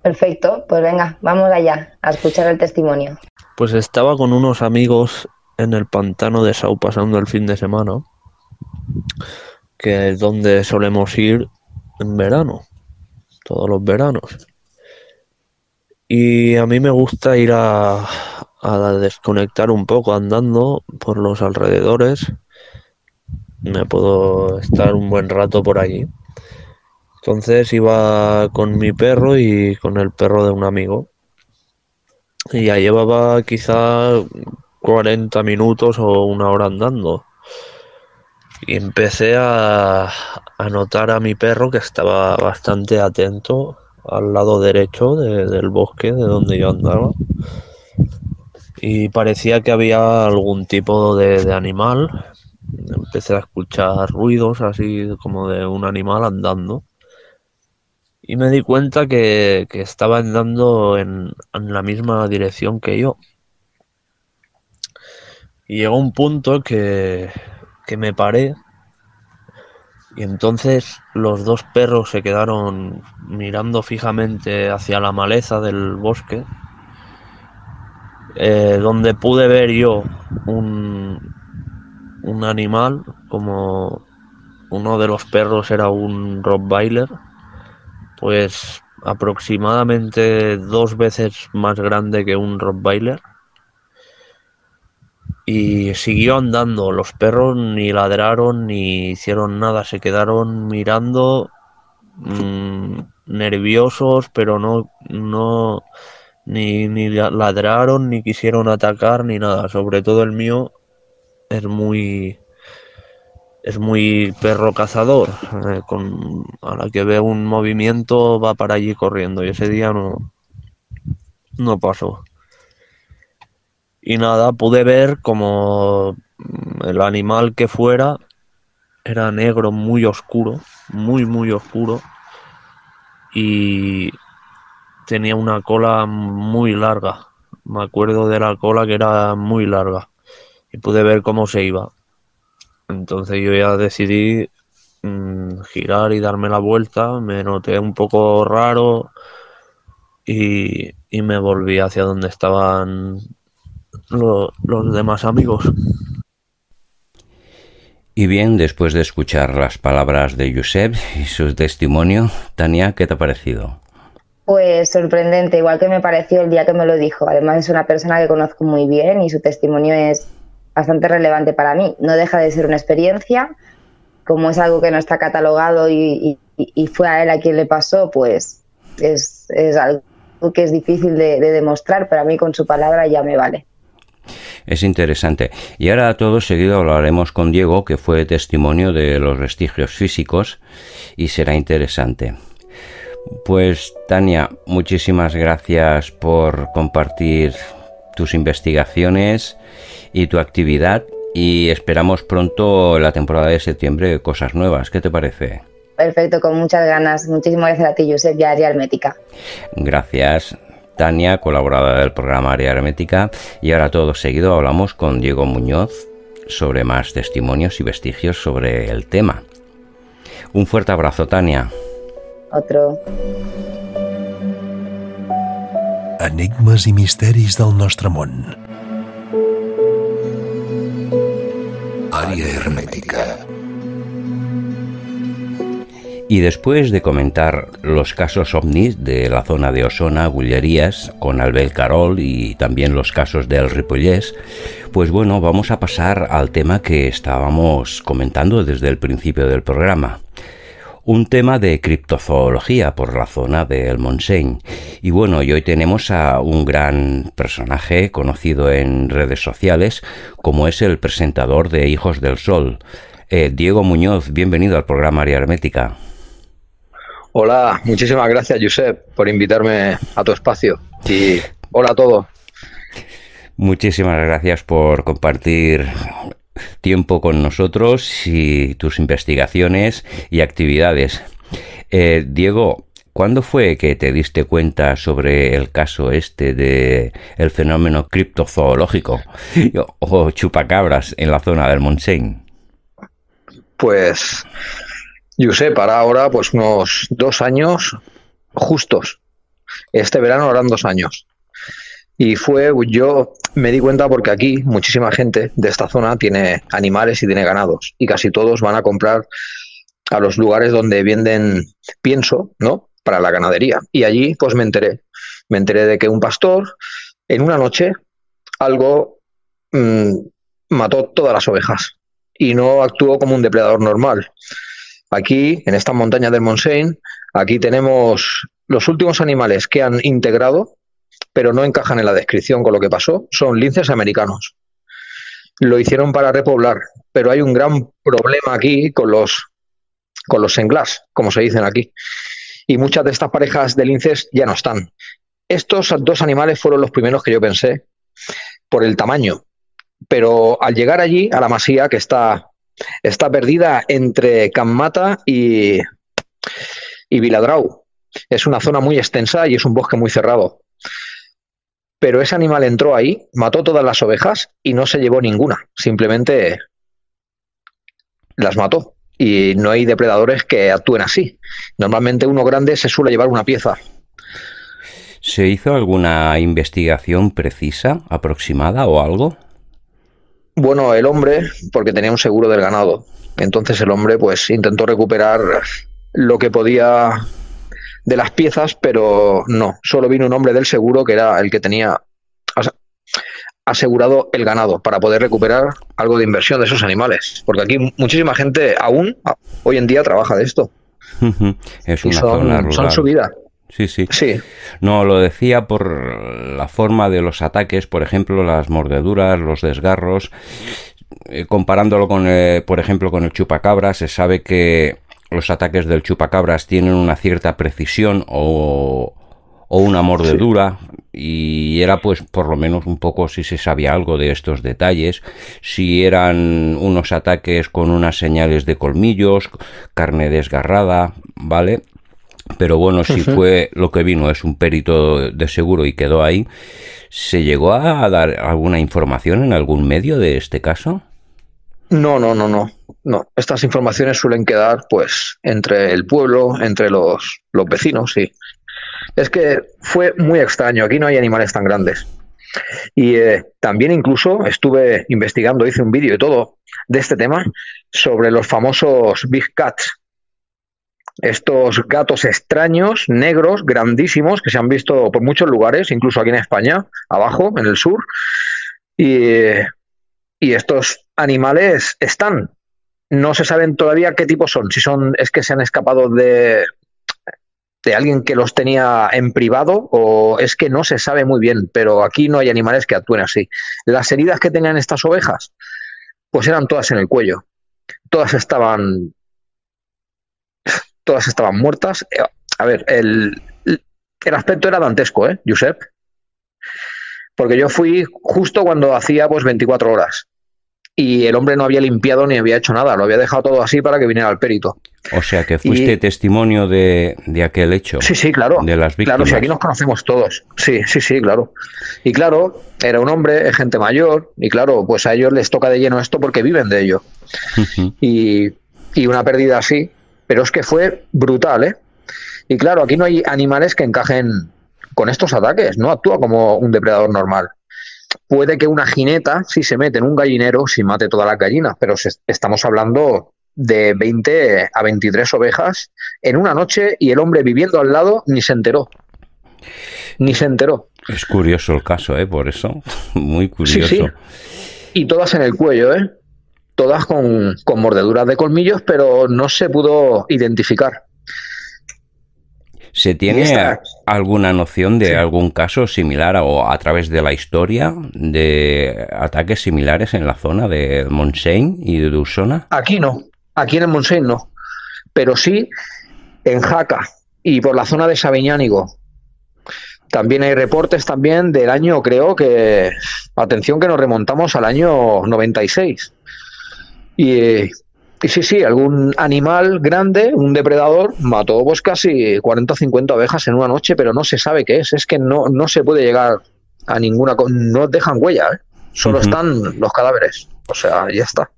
Perfecto, pues venga, vamos allá a escuchar el testimonio. Pues estaba con unos amigos en el pantano de Sau pasando el fin de semana, que es donde solemos ir en verano, todos los veranos. Y a mí me gusta ir a desconectar un poco andando por los alrededores. Me puedo estar un buen rato por allí. Entonces iba con mi perro y con el perro de un amigo. Y ya llevaba quizá 40 minutos o una hora andando. y empecé a notar a mi perro que estaba bastante atento al lado derecho del bosque de donde yo andaba, y parecía que había algún tipo de animal. Empecé a escuchar ruidos así como de un animal andando, y me di cuenta que estaba andando en la misma dirección que yo. Y llegó un punto que me paré, y entonces los dos perros se quedaron mirando fijamente hacia la maleza del bosque, donde pude ver yo un animal, como uno de los perros era un Rottweiler, pues aproximadamente 2 veces más grande que un Rottweiler, y siguió andando. Los perros ni ladraron ni hicieron nada, se quedaron mirando, nerviosos, pero no ni ladraron ni quisieron atacar ni nada. Sobre todo el mío es muy perro cazador, a la que ve un movimiento va para allí corriendo, y ese día no pasó. Y nada, pude ver como el animal que fuera era negro, muy oscuro, muy oscuro, y tenía una cola muy larga. Me acuerdo de la cola, que era muy larga, y pude ver cómo se iba. Entonces yo ya decidí girar y darme la vuelta. Me noté un poco raro y me volví hacia donde estaban los demás amigos. Y bien, después de escuchar las palabras de Josep y su testimonio, Tania, ¿qué te ha parecido? Pues sorprendente, igual que me pareció el día que me lo dijo. Además es una persona que conozco muy bien y su testimonio es bastante relevante para mí. No deja de ser una experiencia, como es algo que no está catalogado y fue a él a quien le pasó, pues es algo que es difícil de demostrar, pero a mí con su palabra ya me vale. Es interesante. Y ahora todo seguido hablaremos con Diego, que fue testimonio de los vestigios físicos, y será interesante. Pues Tania, muchísimas gracias por compartir tus investigaciones y tu actividad, y esperamos pronto en la temporada de septiembre cosas nuevas. ¿Qué te parece? Perfecto, con muchas ganas. Muchísimas gracias a ti, Josep, y a Área Hermética. Gracias, Tania, colaboradora del programa Área Hermética. Y ahora todo seguido hablamos con Diego Muñoz sobre más testimonios y vestigios sobre el tema. Un fuerte abrazo, Tania. Otro. Enigmes i misteris del nostre món. Área Hermética. Y después de comentar los casos ovnis de la zona de Osona, Gullerías, con Albel Carol, y también los casos del Ripollès, pues bueno, vamos a pasar al tema que estábamos comentando desde el principio del programa. Un tema de criptozoología por la zona del Montseny. Y bueno, y hoy tenemos a un gran personaje conocido en redes sociales, como es el presentador de Hijos del Sol, Diego Muñoz. Bienvenido al programa Área Hermética. Hola, muchísimas gracias, Josep, por invitarme a tu espacio. Y hola a todos. Muchísimas gracias por compartir tiempo con nosotros y tus investigaciones y actividades. Diego, ¿cuándo fue que te diste cuenta sobre el caso este de el fenómeno criptozoológico o chupacabras en la zona del Montseny? Pues, Josep, para ahora pues unos 2 años justos. Este verano harán 2 años. Y yo me di cuenta porque aquí muchísima gente de esta zona tiene animales y tiene ganados, y casi todos van a comprar a los lugares donde venden pienso, ¿no?, para la ganadería. Y allí pues me enteré de que un pastor en una noche algo mató todas las ovejas y no actuó como un depredador normal. Aquí, en estas montañas del Montseny, aquí tenemos los últimos animales que han integrado, pero no encajan en la descripción con lo que pasó, son linces americanos. Lo hicieron para repoblar pero hay un gran problema aquí con los senglars, como se dicen aquí. Y muchas de estas parejas de linces ya no están. Estos dos animales fueron los primeros que yo pensé por el tamaño. Pero al llegar allí, a la masía, que está perdida entre Can Mata y Viladrau, es una zona muy extensa y es un bosque muy cerrado. Pero ese animal entró ahí, mató todas las ovejas y no se llevó ninguna. Simplemente las mató. Y no hay depredadores que actúen así. Normalmente uno grande se suele llevar una pieza. ¿Se hizo alguna investigación precisa, aproximada o algo? Bueno, el hombre, porque tenía un seguro del ganado. Entonces el hombre pues intentó recuperar lo que podía de las piezas, pero no. Solo vino un hombre del seguro que era el que tenía asegurado el ganado para poder recuperar algo de inversión de esos animales. Porque aquí muchísima gente aún hoy en día trabaja de esto. Es una zona rural. Son su vida. Sí, sí. Sí. No, lo decía por la forma de los ataques, por ejemplo, las mordeduras, los desgarros. Comparándolo con, por ejemplo, con el chupacabras, se sabe que los ataques del chupacabras tienen una cierta precisión o una mordedura, y era pues por lo menos un poco si se sabía algo de estos detalles, si eran unos ataques con unas señales de colmillos, carne desgarrada, ¿vale? Pero bueno, si fue lo que vino, es un perito de seguro y quedó ahí. ¿Se llegó a dar alguna información en algún medio de este caso? No. Estas informaciones suelen quedar pues entre el pueblo, entre los vecinos, sí. Es que fue muy extraño, aquí no hay animales tan grandes. Y también incluso estuve investigando, hice un vídeo y todo de este tema sobre los famosos Big Cats. Estos gatos extraños, negros, grandísimos, que se han visto por muchos lugares, incluso aquí en España, abajo, en el sur. Y estos animales están. No se saben todavía qué tipo son. Si es que se han escapado de alguien que los tenía en privado, o es que no se sabe muy bien, pero aquí no hay animales que actúen así. Las heridas que tenían estas ovejas, pues eran todas en el cuello. Todas estaban muertas. A ver, el aspecto era dantesco, Josep? Porque yo fui justo cuando hacía pues 24 horas. Y el hombre no había limpiado ni había hecho nada, lo había dejado todo así para que viniera el perito. O sea, que fuiste testimonio de aquel hecho. Sí, claro. De las víctimas. Claro, si aquí nos conocemos todos. Sí, claro. Y claro, era un hombre, es gente mayor, y claro, pues a ellos les toca de lleno esto porque viven de ello. Y una pérdida así, pero es que fue brutal, Y claro, aquí no hay animales que encajen con estos ataques, no actúa como un depredador normal. Puede que una jineta, si se mete en un gallinero, si mate todas las gallinas, pero estamos hablando de 20 a 23 ovejas en una noche y el hombre viviendo al lado ni se enteró. Es curioso el caso, por eso. Muy curioso. Sí. Y todas en el cuello, Todas con mordeduras de colmillos, pero no se pudo identificar. ¿Se tiene alguna noción de algún caso similar o a través de la historia de ataques similares en la zona de Montseny y de Osona? Aquí no, aquí en el Montseny no, pero sí en Jaca y por la zona de Sabiñánigo. También hay reportes también del año, creo que, atención que nos remontamos al año 96. Y sí, algún animal grande, un depredador, mató pues casi 40 o 50 ovejas en una noche, pero no se sabe qué es. Es que no se puede llegar a ninguna... No dejan huella, Solo están los cadáveres. O sea, ya está.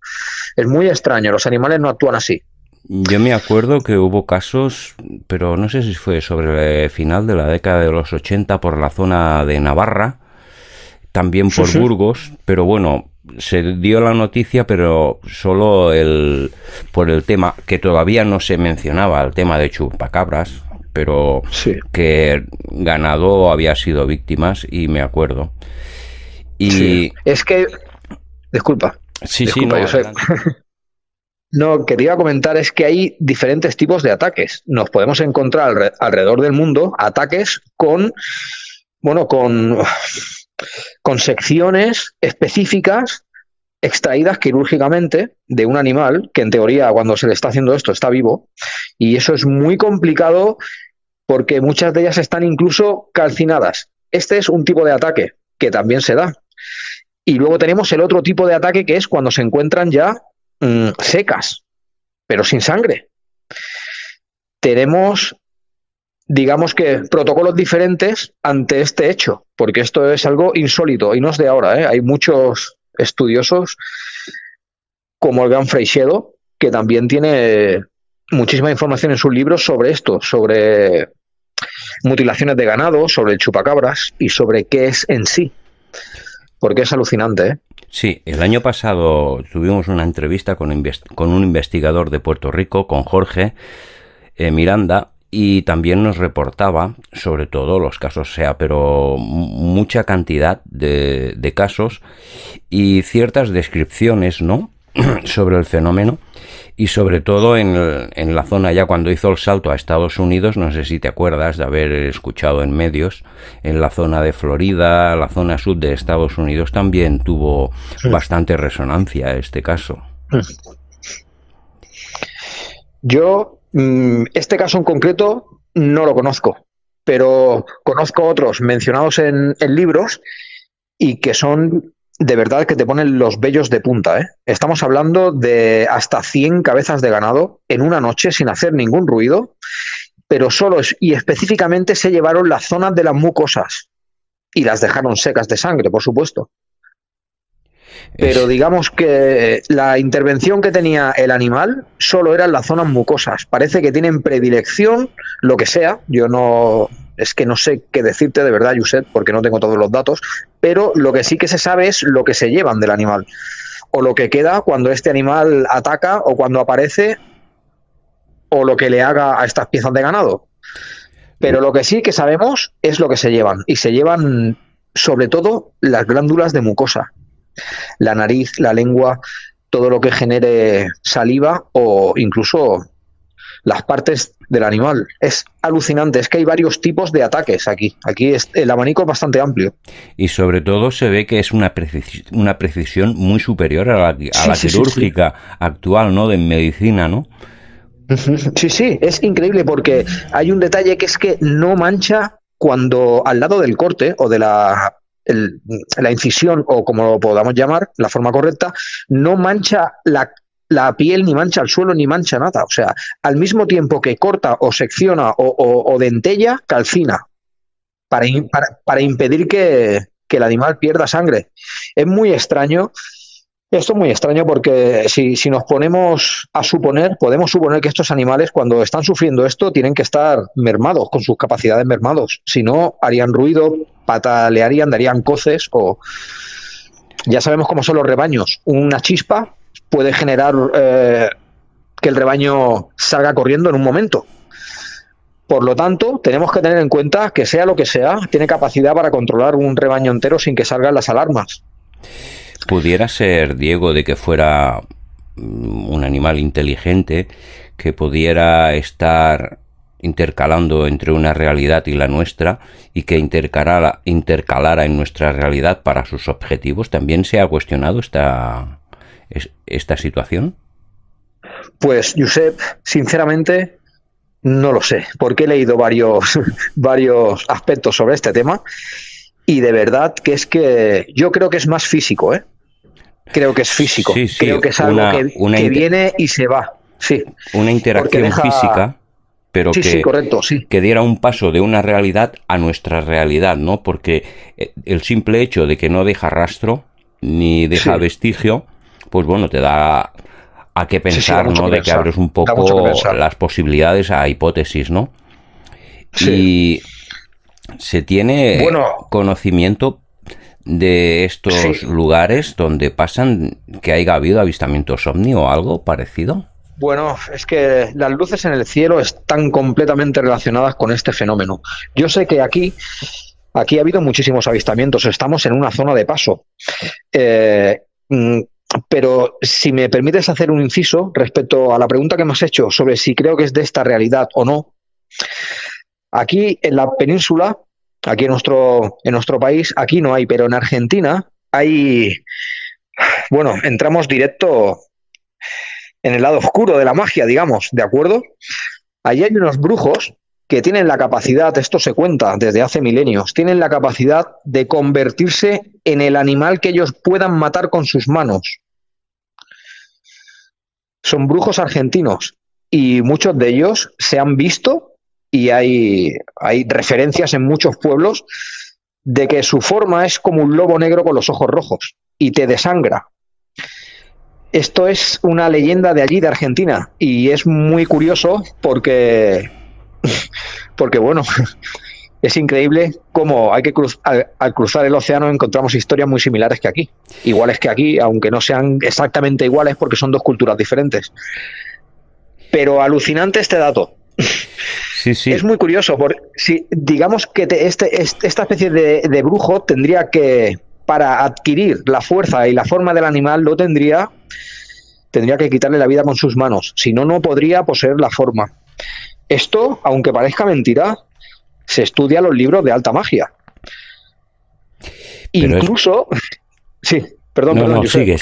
Es muy extraño, los animales no actúan así. Yo me acuerdo que hubo casos, pero no sé si fue sobre el final de la década de los 80 por la zona de Navarra, también por Burgos, pero bueno... Se dio la noticia, pero solo por el tema que todavía no se mencionaba, el tema de chupacabras, pero que ganado había sido víctimas, y me acuerdo. Y es que, disculpa, no, yo sé. No, quería comentar es que hay diferentes tipos de ataques. Nos podemos encontrar alrededor del mundo ataques con secciones específicas extraídas quirúrgicamente de un animal que en teoría cuando se le está haciendo esto está vivo, y eso es muy complicado porque muchas de ellas están incluso calcinadas. Este es un tipo de ataque que también se da. Y luego tenemos el otro tipo de ataque que es cuando se encuentran ya secas, pero sin sangre. Tenemos, digamos que, protocolos diferentes ante este hecho, porque esto es algo insólito y no es de ahora, ¿eh? Hay muchos estudiosos, como el gran Freixedo, que también tiene muchísima información en sus libros sobre esto, sobre mutilaciones de ganado, sobre el chupacabras y sobre qué es en sí, porque es alucinante, ¿eh? Sí, el año pasado tuvimos una entrevista con un investigador de Puerto Rico, con Jorge Miranda, y también nos reportaba sobre todo los casos, pero mucha cantidad de casos y ciertas descripciones, ¿no?, sobre el fenómeno, y sobre todo en la zona, ya cuando hizo el salto a Estados Unidos, no sé si te acuerdas de haber escuchado en medios, en la zona de Florida, la zona sur de Estados Unidos, también tuvo bastante resonancia este caso. Yo, este caso en concreto, no lo conozco, pero conozco otros mencionados en libros y que son de verdad que te ponen los vellos de punta, ¿eh? Estamos hablando de hasta 100 cabezas de ganado en una noche sin hacer ningún ruido, pero solo y específicamente se llevaron las zonas de las mucosas y las dejaron secas de sangre, por supuesto. Pero digamos que la intervención que tenía el animal solo eran las zonas mucosas. Parece que tienen predilección, lo que sea. Yo no... Es que no sé qué decirte de verdad, Josep, porque no tengo todos los datos, pero lo que sí que se sabe es lo que se llevan del animal, o lo que queda cuando este animal ataca, o cuando aparece, o lo que le haga a estas piezas de ganado. Pero lo que sí que sabemos es lo que se llevan, y se llevan sobre todo las glándulas de mucosa, la nariz, la lengua, todo lo que genere saliva o incluso las partes del animal. Es alucinante, es que hay varios tipos de ataques aquí. Aquí el abanico es bastante amplio. Y sobre todo se ve que es una precisión muy superior a la quirúrgica actual, ¿no?, de medicina, ¿no? Sí, es increíble porque hay un detalle que es que no mancha cuando al lado del corte o de la incisión, o como lo podamos llamar, la forma correcta, no mancha la piel, ni mancha el suelo, ni mancha nada. O sea, al mismo tiempo que corta o secciona o dentella, calcina para impedir que el animal pierda sangre. Es muy extraño. Esto es muy extraño porque si nos ponemos a suponer, podemos suponer que estos animales, cuando están sufriendo esto, tienen que estar mermados, con sus capacidades mermados. Si no, harían ruido, patalearían, darían coces, o ya sabemos cómo son los rebaños. Una chispa puede generar que el rebaño salga corriendo en un momento. Por lo tanto, tenemos que tener en cuenta que sea lo que sea, tiene capacidad para controlar un rebaño entero sin que salgan las alarmas. Pudiera ser, Diego, de que fuera un animal inteligente que pudiera estar intercalando entre una realidad y la nuestra, y que intercalara en nuestra realidad para sus objetivos. ¿También se ha cuestionado esta situación? Pues, Josep, sinceramente no lo sé, porque he leído varios aspectos sobre este tema, y de verdad que es que yo creo que es más físico, ¿eh? Creo que es físico. Sí, creo que es algo que viene y se va. Sí. Una interacción física, pero correcto, que diera un paso de una realidad a nuestra realidad, ¿no? Porque el simple hecho de que no deja rastro ni deja vestigio, pues bueno, te da a qué pensar, ¿no? De que abres un poco las posibilidades a hipótesis, ¿no? Sí. Y se tiene conocimiento de estos lugares donde pasan, que haya habido avistamientos ovni o algo parecido. Bueno, es que las luces en el cielo están completamente relacionadas con este fenómeno. Yo sé que aquí ha habido muchísimos avistamientos, estamos en una zona de paso. Pero si me permites hacer un inciso respecto a la pregunta que me has hecho sobre si creo que es de esta realidad o no, aquí en la península, aquí en nuestro país, aquí no hay, pero en Argentina hay bueno, entramos directo en el lado oscuro de la magia, digamos, ¿de acuerdo? Allí hay unos brujos que tienen la capacidad, esto se cuenta desde hace milenios, tienen la capacidad de convertirse en el animal que ellos puedan matar con sus manos. Son brujos argentinos y muchos de ellos se han visto y hay referencias en muchos pueblos de que su forma es como un lobo negro con los ojos rojos y te desangra. Esto es una leyenda de allí, de Argentina, y es muy curioso porque bueno, es increíble cómo hay que al cruzar el océano encontramos historias muy similares que aquí. Iguales que aquí, aunque no sean exactamente iguales porque son dos culturas diferentes. Pero alucinante este dato. Sí, sí. Es muy curioso, porque si digamos que esta especie de brujo tendría que, para adquirir la fuerza y la forma del animal, tendría que quitarle la vida con sus manos. Si no, no podría poseer la forma. Esto, aunque parezca mentira, se estudia en los libros de alta magia. Pero incluso... Sí, perdón, no, sigue.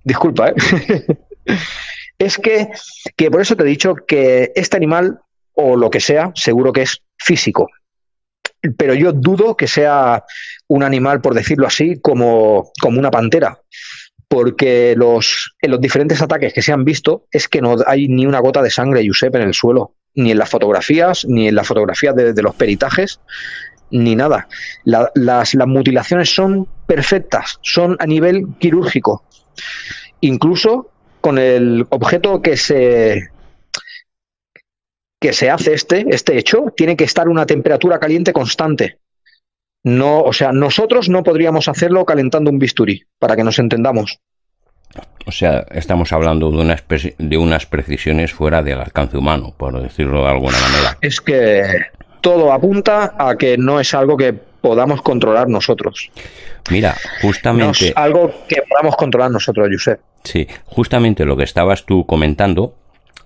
Disculpa, Es que por eso te he dicho que este animal, o lo que sea, seguro que es físico. Pero yo dudo que sea un animal, por decirlo así, como una pantera. Porque en los diferentes ataques que se han visto es que no hay ni una gota de sangre, Josep, en el suelo. Ni en las fotografías, ni en las fotografías de los peritajes, ni nada. Las mutilaciones son perfectas, son a nivel quirúrgico. Incluso con el objeto que se hace este hecho, tiene que estar a una temperatura caliente constante. No, o sea, nosotros no podríamos hacerlo calentando un bisturí, para que nos entendamos. O sea, estamos hablando de unas precisiones fuera del alcance humano, por decirlo de alguna manera. Es que todo apunta a que no es algo que podamos controlar nosotros. Mira, justamente... No es algo que podamos controlar nosotros, Josep. Sí, justamente lo que estabas tú comentando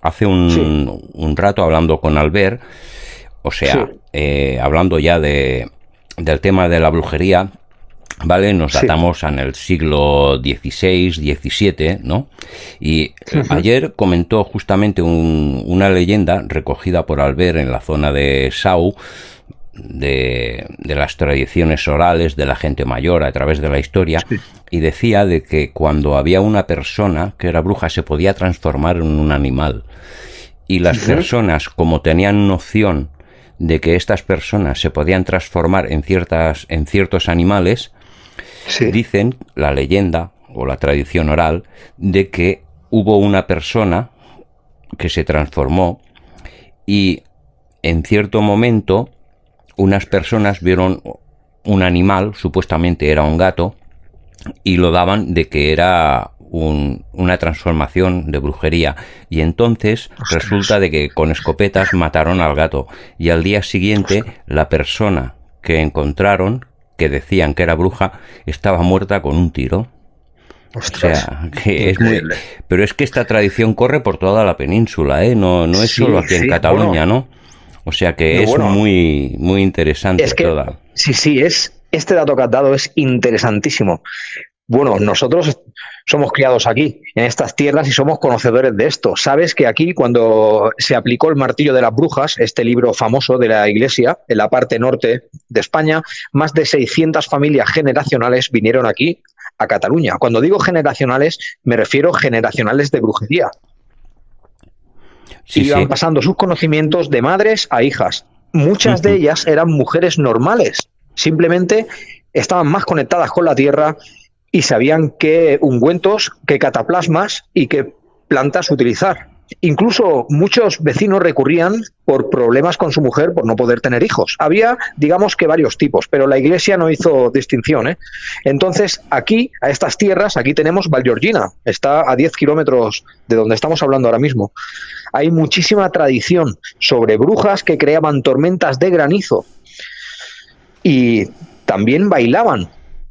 hace un rato hablando con Albert, o sea, hablando ya del tema de la brujería, ¿vale? Nos datamos en el siglo XVI, XVII, ¿no? Y ayer comentó justamente una leyenda recogida por Albert en la zona de Sau, de las tradiciones orales de la gente mayor a través de la historia, y decía de que cuando había una persona que era bruja se podía transformar en un animal, y las personas, como tenían noción de que estas personas se podían transformar en ciertos animales, dicen la leyenda o la tradición oral de que hubo una persona que se transformó y en cierto momento unas personas vieron un animal, supuestamente era un gato, y lo daban de que era una transformación de brujería, y entonces resulta de que con escopetas mataron al gato, y al día siguiente la persona que encontraron, que decían que era bruja, estaba muerta con un tiro. Ostras, o sea, que es pero es que esta tradición corre por toda la península, no es solo aquí en Cataluña, ¿no? O sea que es muy, muy interesante. Es que, toda. Sí, este dato que has dado es interesantísimo. Bueno, nosotros somos criados aquí, en estas tierras, y somos conocedores de esto. Sabes que aquí, cuando se aplicó el martillo de las brujas, este libro famoso de la Iglesia, en la parte norte de España, más de 600 familias generacionales vinieron aquí, a Cataluña. Cuando digo generacionales, me refiero generacionales de brujería. Iban pasando sus conocimientos de madres a hijas. Muchas de ellas eran mujeres normales, simplemente estaban más conectadas con la tierra y sabían qué ungüentos, qué cataplasmas y qué plantas utilizar. Incluso muchos vecinos recurrían por problemas con su mujer por no poder tener hijos. Había, digamos que varios tipos, pero la Iglesia no hizo distinción, Entonces, aquí, a estas tierras, aquí tenemos Vallgorguina, está a 10 kilómetros de donde estamos hablando ahora mismo. Hay muchísima tradición sobre brujas que creaban tormentas de granizo y también bailaban.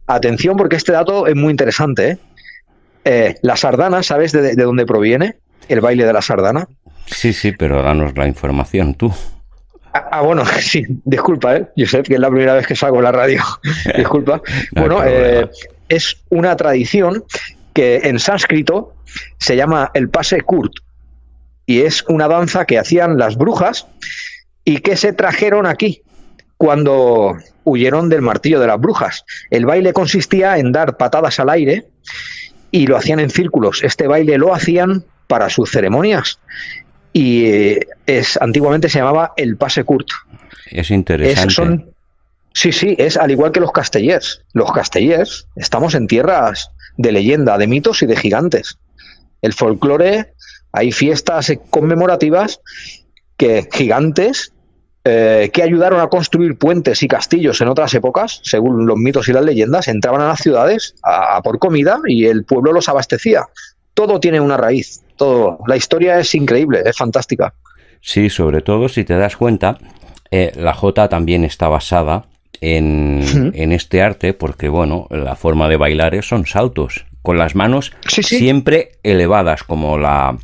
Atención, porque este dato es muy interesante, la sardana, ¿sabes de dónde proviene el baile de la sardana? Sí, pero danos la información tú. Bueno, sí, disculpa, Josep, que es la primera vez que salgo en la radio. Disculpa. No, es una tradición que en sánscrito se llama el pase kurt, y es una danza que hacían las brujas y que se trajeron aquí cuando huyeron del martillo de las brujas. El baile consistía en dar patadas al aire y lo hacían en círculos. Este baile lo hacían para sus ceremonias y antiguamente se llamaba el pase kurt. Es interesante. Sí, es al igual que los castellers. Los castellers estamos en tierras de leyenda, de mitos y de gigantes. El folclore, hay fiestas conmemorativas que gigantes que ayudaron a construir puentes y castillos en otras épocas, según los mitos y las leyendas, entraban a las ciudades a por comida y el pueblo los abastecía. Todo tiene una raíz, todo. La historia es increíble, es fantástica. Sí, sobre todo si te das cuenta, la jota también está basada en este arte, porque bueno, la forma de bailar son saltos, con las manos siempre elevadas, como la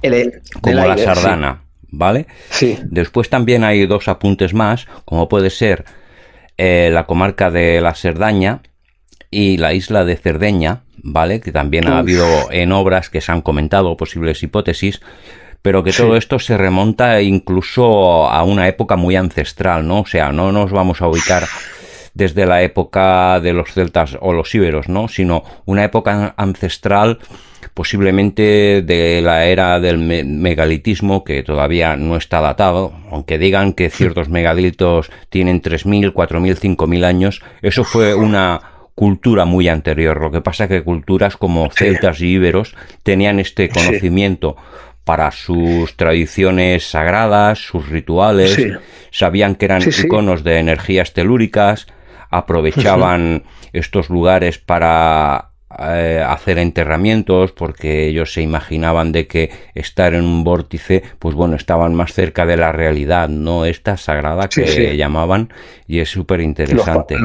sardana. Sí. ¿Vale? Sí. Después también hay dos apuntes más, como puede ser la comarca de la Cerdaña y la isla de Cerdeña, ¿vale? Que también ha habido en obras que se han comentado posibles hipótesis, pero que todo esto se remonta incluso a una época muy ancestral, ¿no? O sea, no nos vamos a ubicar desde la época de los celtas o los íberos, ¿no? Sino una época ancestral, posiblemente de la era del megalitismo, que todavía no está datado, aunque digan que ciertos megalitos tienen 3.000, 4.000, 5.000 años. Eso fue una cultura muy anterior. Lo que pasa es que culturas como celtas y íberos tenían este conocimiento para sus tradiciones sagradas, sus rituales, sabían que eran iconos de energías telúricas, aprovechaban estos lugares para hacer enterramientos, porque ellos se imaginaban de que estar en un vórtice, pues bueno, estaban más cerca de la realidad, no esta sagrada que llamaban, y es súper interesante.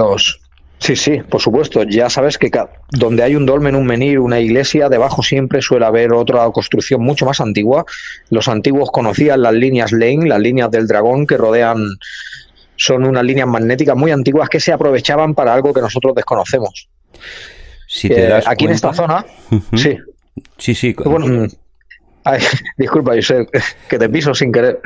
Sí, por supuesto. Ya sabes que donde hay un dolmen, un menhir, una iglesia, debajo siempre suele haber otra construcción mucho más antigua. Los antiguos conocían las líneas Lane, las líneas del dragón que rodean, son unas líneas magnéticas muy antiguas que se aprovechaban para algo que nosotros desconocemos. Si te das aquí cuenta... en esta zona, sí. Bueno, disculpa, Josep, que te piso sin querer.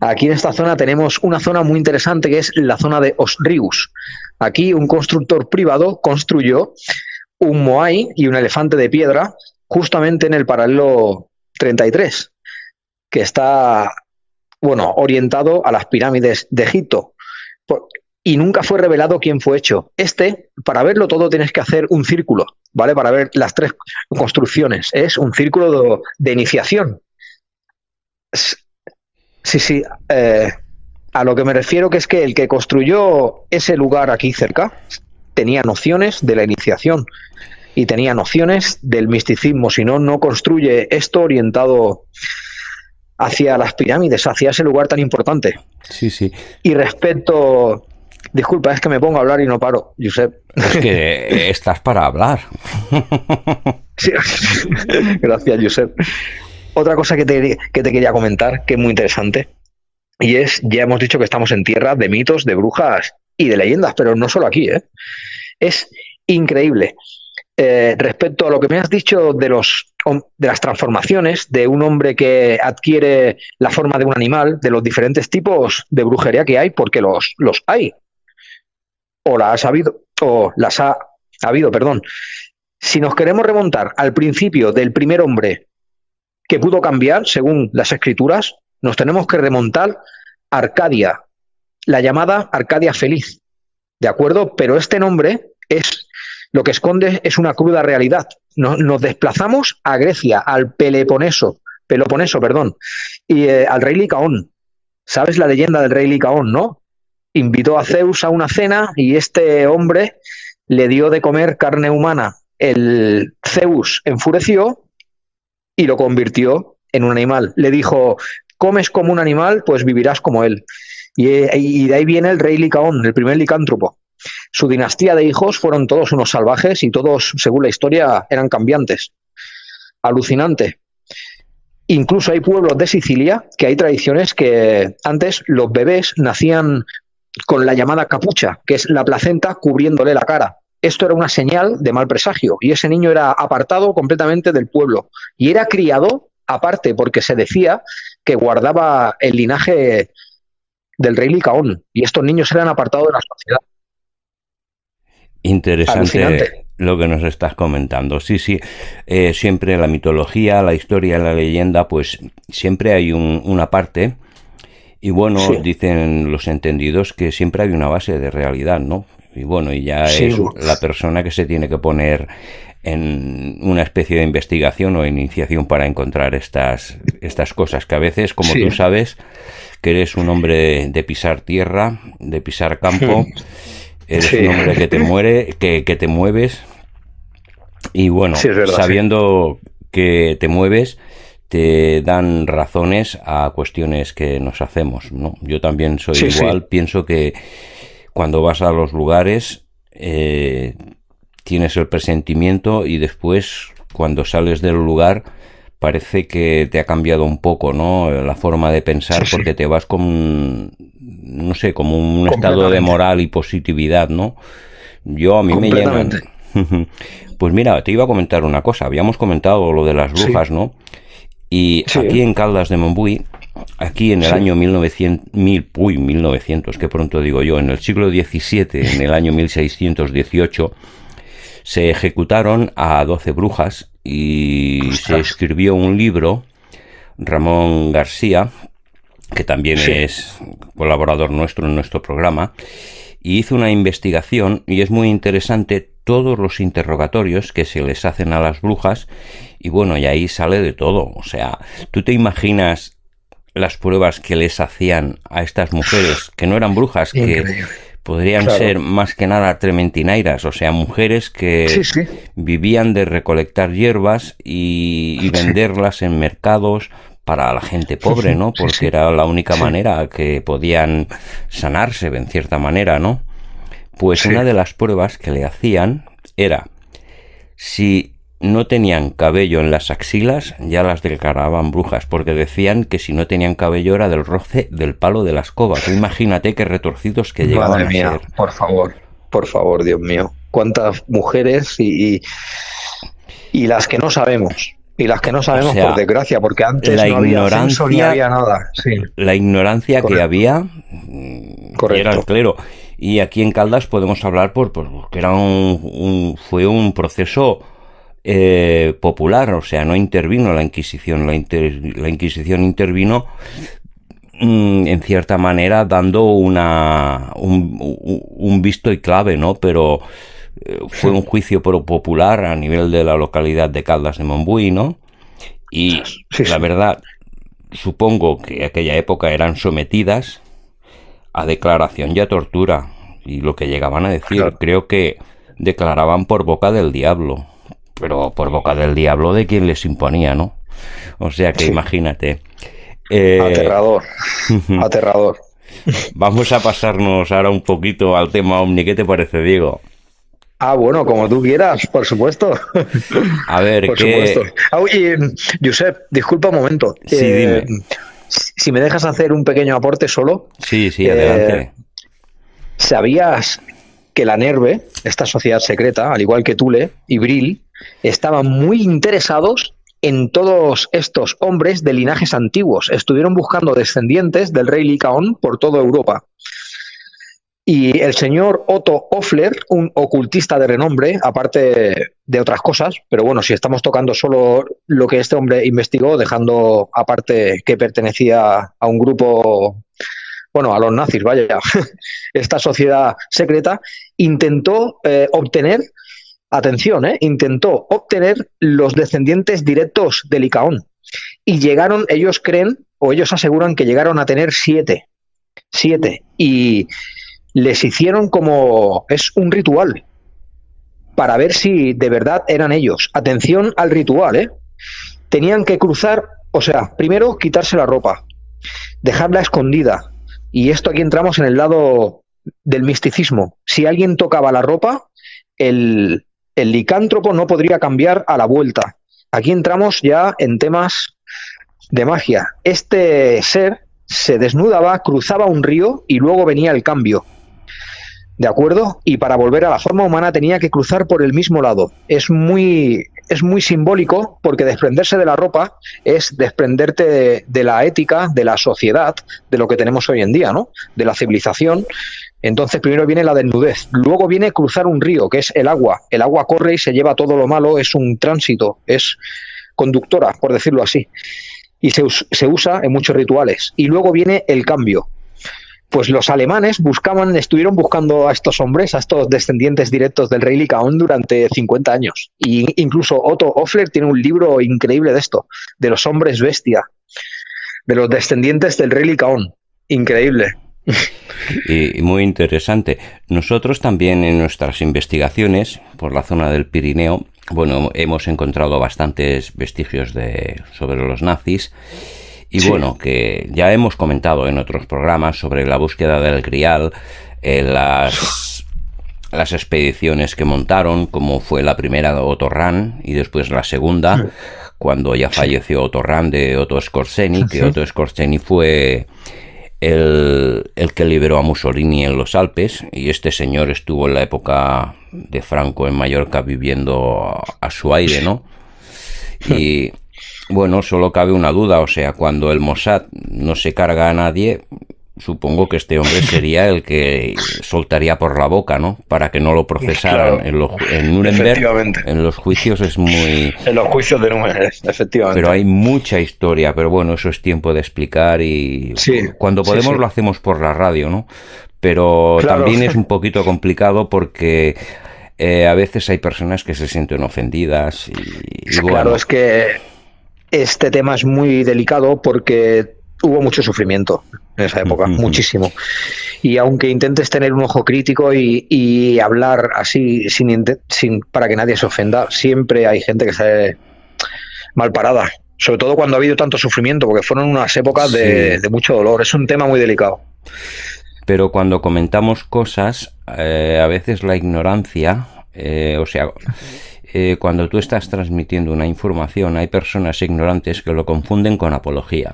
Aquí en esta zona tenemos una zona muy interesante que es la zona de Osrius. Aquí un constructor privado construyó un moai y un elefante de piedra justamente en el paralelo 33, que está, orientado a las pirámides de Egipto. Y nunca fue revelado quién fue hecho. Para verlo todo tienes que hacer un círculo, ¿vale? Para ver las tres construcciones. Es un círculo de iniciación. Sí. A lo que me refiero que es que el que construyó ese lugar aquí cerca tenía nociones de la iniciación y tenía nociones del misticismo. Si no, no construye esto orientado hacia las pirámides, hacia ese lugar tan importante. Sí. Y respecto... Disculpa, es que me pongo a hablar y no paro, Josep. Es que estás para hablar. Sí. Gracias, Josep. Otra cosa que te quería comentar, que es muy interesante, y es, ya hemos dicho que estamos en tierra de mitos, de brujas y de leyendas, pero no solo aquí, es increíble. Respecto a lo que me has dicho de las transformaciones de un hombre que adquiere la forma de un animal, de los diferentes tipos de brujería que hay, porque los hay, o las ha habido, perdón. Si nos queremos remontar al principio del primer hombre que pudo cambiar, según las escrituras, nos tenemos que remontar a Arcadia, la llamada Arcadia feliz, ¿de acuerdo? Pero este nombre lo que esconde es una cruda realidad. Nos desplazamos a Grecia, al Peloponeso, y al rey Licaón. ¿Sabes la leyenda del rey Licaón, no? Invitó a Zeus a una cena y este hombre le dio de comer carne humana. El Zeus enfureció y lo convirtió en un animal. Le dijo, comes como un animal, pues vivirás como él. Y de ahí viene el rey Licaón, el primer licántropo. Su dinastía de hijos fueron todos unos salvajes y todos, según la historia, eran cambiantes. Alucinante. Incluso hay pueblos de Sicilia que hay tradiciones que antes los bebés nacían con la llamada capucha, que es la placenta cubriéndole la cara. esto era una señal de mal presagio y ese niño era apartado completamente del pueblo y era criado aparte porque se decía que guardaba el linaje del rey Licaón y estos niños eran apartados de la sociedad. Interesante. Alucinante. Lo que nos estás comentando. Sí, sí. Siempre la mitología, la historia, la leyenda, pues siempre hay una parte. Y bueno, Sí. dicen los entendidos que siempre hay una base de realidad, ¿no? Y bueno, y ya Sí. es la persona que se tiene que poner en una especie de investigación o iniciación para encontrar estas cosas que a veces, como Sí. tú sabes, que eres un hombre de pisar tierra, de pisar campo, eres Sí. un hombre que te muere, que te mueves, y bueno, Sí, es verdad, sabiendo que te mueves, te dan razones a cuestiones que nos hacemos, ¿no? Yo también soy Sí, igual, sí. pienso que cuando vas a los lugares tienes el presentimiento y después cuando sales del lugar parece que te ha cambiado un poco, ¿no? La forma de pensar, Sí, sí. porque te vas con, no sé, como un estado de Completamente. moral y positividad, ¿no? A mí me llenan. Completamente. Pues mira, te iba a comentar una cosa. Habíamos comentado lo de las Sí. brujas, ¿no? Y Sí. aquí en Caldas de Montbui, aquí en el Sí. año 1900, que pronto digo yo, en el siglo XVII, en el año 1618, se ejecutaron a 12 brujas y se Ostras. escribió un libro, Ramón García, que también Sí. es colaborador nuestro en nuestro programa, y hizo una investigación y es muy interesante todos los interrogatorios que se les hacen a las brujas y bueno, y ahí sale de todo. O sea, ¿tú te imaginas las pruebas que les hacían a estas mujeres que no eran brujas, que Increíble. podrían Claro. ser más que nada trementinairas, o sea, mujeres que Sí, sí. vivían de recolectar hierbas y Sí. venderlas en mercados para la gente pobre, ¿no? Sí, Porque sí. era la única Sí. manera que podían sanarse en cierta manera, ¿no? Pues Sí. una de las pruebas que le hacían era si no tenían cabello en las axilas, ya las declaraban brujas, porque decían que si no tenían cabello era del roce del palo de la escoba. Tú imagínate qué retorcidos que llegaban Madre mía, a ser. por favor, Dios mío. Cuántas mujeres y las que no sabemos. Y las que no sabemos, O sea, por desgracia, porque antes la no había censo ni ignorancia- había nada. Sí, La ignorancia que Correcto. había Correcto. era el clero. Y aquí en Caldas podemos hablar porque era fue un proceso popular, o sea, no intervino la Inquisición. La Inquisición intervino en cierta manera dando un visto y clave, ¿no? Pero fue un juicio popular a nivel de la localidad de Caldas de Montbui, ¿no? Y Sí, la sí. verdad, supongo que aquella época eran sometidas a declaración y a tortura. Y lo que llegaban a decir, Claro. creo que declaraban por boca del diablo. Pero por boca del diablo de quien les imponía, ¿no? O sea que Sí. imagínate. Aterrador. Aterrador. Vamos a pasarnos ahora un poquito al tema ovni. ¿Qué te parece, Diego? Ah, bueno, como tú quieras, por supuesto. A ver, Por ¿qué...? supuesto. Ah, oye, Josep, disculpa un momento. Sí, dime. Si me dejas hacer un pequeño aporte solo. Sí, adelante. ¿Sabías que la NERVE, esta sociedad secreta, al igual que Thule y Brill, estaban muy interesados en todos estos hombres de linajes antiguos? Estuvieron buscando descendientes del rey Licaón por toda Europa. Y el señor Otto Hoffler, un ocultista de renombre, aparte de otras cosas, pero bueno, si estamos tocando solo lo que este hombre investigó, dejando aparte que pertenecía a un grupo, bueno, a los nazis, vaya, esta sociedad secreta, intentó obtener, atención, intentó obtener los descendientes directos de Licaón. Y llegaron, ellos creen, o ellos aseguran que llegaron a tener 7. Y les hicieron como es un ritual para ver si de verdad eran ellos. Atención al ritual, Tenían que cruzar, o sea, primero quitarse la ropa, dejarla escondida. Y esto aquí entramos en el lado del misticismo. Si alguien tocaba la ropa, el licántropo no podría cambiar a la vuelta. Aquí entramos ya en temas de magia. Este ser se desnudaba, cruzaba un río y luego venía el cambio. ¿de acuerdo? Y para volver a la forma humana tenía que cruzar por el mismo lado. Es muy simbólico, porque desprenderse de la ropa es desprenderte de la ética, de la sociedad, de lo que tenemos hoy en día, ¿no? De la civilización. Entonces primero viene la desnudez, luego viene cruzar un río, que es el agua. El agua corre y se lleva todo lo malo, es un tránsito, es conductora, por decirlo así. Y se usa en muchos rituales. Y luego viene el cambio. Pues los alemanes estuvieron buscando a estos hombres, a estos descendientes directos del rey Lycaón durante 50 años. Y incluso Otto Hoffler tiene un libro increíble de esto, de los hombres bestia, de los descendientes del rey Lycaón. Increíble. Y muy interesante. Nosotros también en nuestras investigaciones por la zona del Pirineo, bueno, hemos encontrado bastantes vestigios sobre los nazis. Y sí, bueno, que ya hemos comentado en otros programas sobre la búsqueda del Grial, las expediciones que montaron, como fue la primera de Otto Rahn y después la segunda, cuando ya falleció Otto Rahn, de Otto Skorzeny, que Otto Skorzeny fue el que liberó a Mussolini en los Alpes, y este señor estuvo en la época de Franco en Mallorca viviendo a su aire, ¿no? Y bueno, solo cabe una duda, o sea, cuando el Mossad no se carga a nadie, supongo que este hombre sería el que soltaría por la boca, ¿no? Para que no lo procesaran. Claro. En Nuremberg, en los juicios es muy... En los juicios de Nuremberg, efectivamente. Pero hay mucha historia, pero bueno, eso es tiempo de explicar y sí, cuando podemos lo hacemos por la radio, ¿no? Pero claro, también es un poquito complicado porque a veces hay personas que se sienten ofendidas y bueno. Claro, es que este tema es muy delicado porque hubo mucho sufrimiento en esa época, muchísimo. Y aunque intentes tener un ojo crítico y hablar así sin para que nadie se ofenda, siempre hay gente que sale mal parada. Sobre todo cuando ha habido tanto sufrimiento, porque fueron unas épocas de mucho dolor. Es un tema muy delicado. Pero cuando comentamos cosas, a veces la ignorancia, cuando tú estás transmitiendo una información, hay personas ignorantes que lo confunden con apología.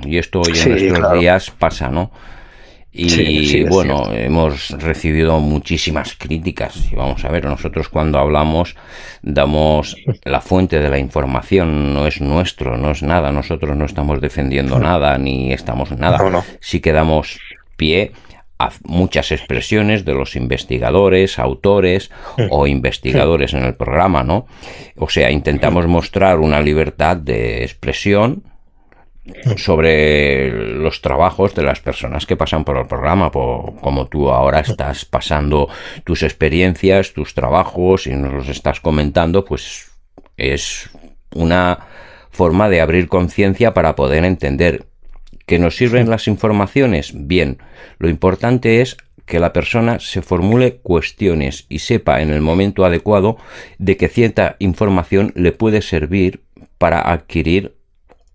Y esto hoy en nuestros días pasa, ¿no? Y bueno, hemos recibido muchísimas críticas. Y vamos a ver, nosotros cuando hablamos damos la fuente de la información, no es nuestro, no es nada. Nosotros no estamos defendiendo nada, ni estamos nada. No. Sí que damos pie a muchas expresiones de los investigadores, autores o investigadores en el programa, ¿no? O sea, intentamos mostrar una libertad de expresión sobre los trabajos de las personas que pasan por el programa, como tú ahora estás pasando tus experiencias, tus trabajos y nos los estás comentando, pues es una forma de abrir conciencia para poder entender. ¿Que nos sirven las informaciones? Bien, lo importante es que la persona se formule cuestiones y sepa en el momento adecuado de que cierta información le puede servir para adquirir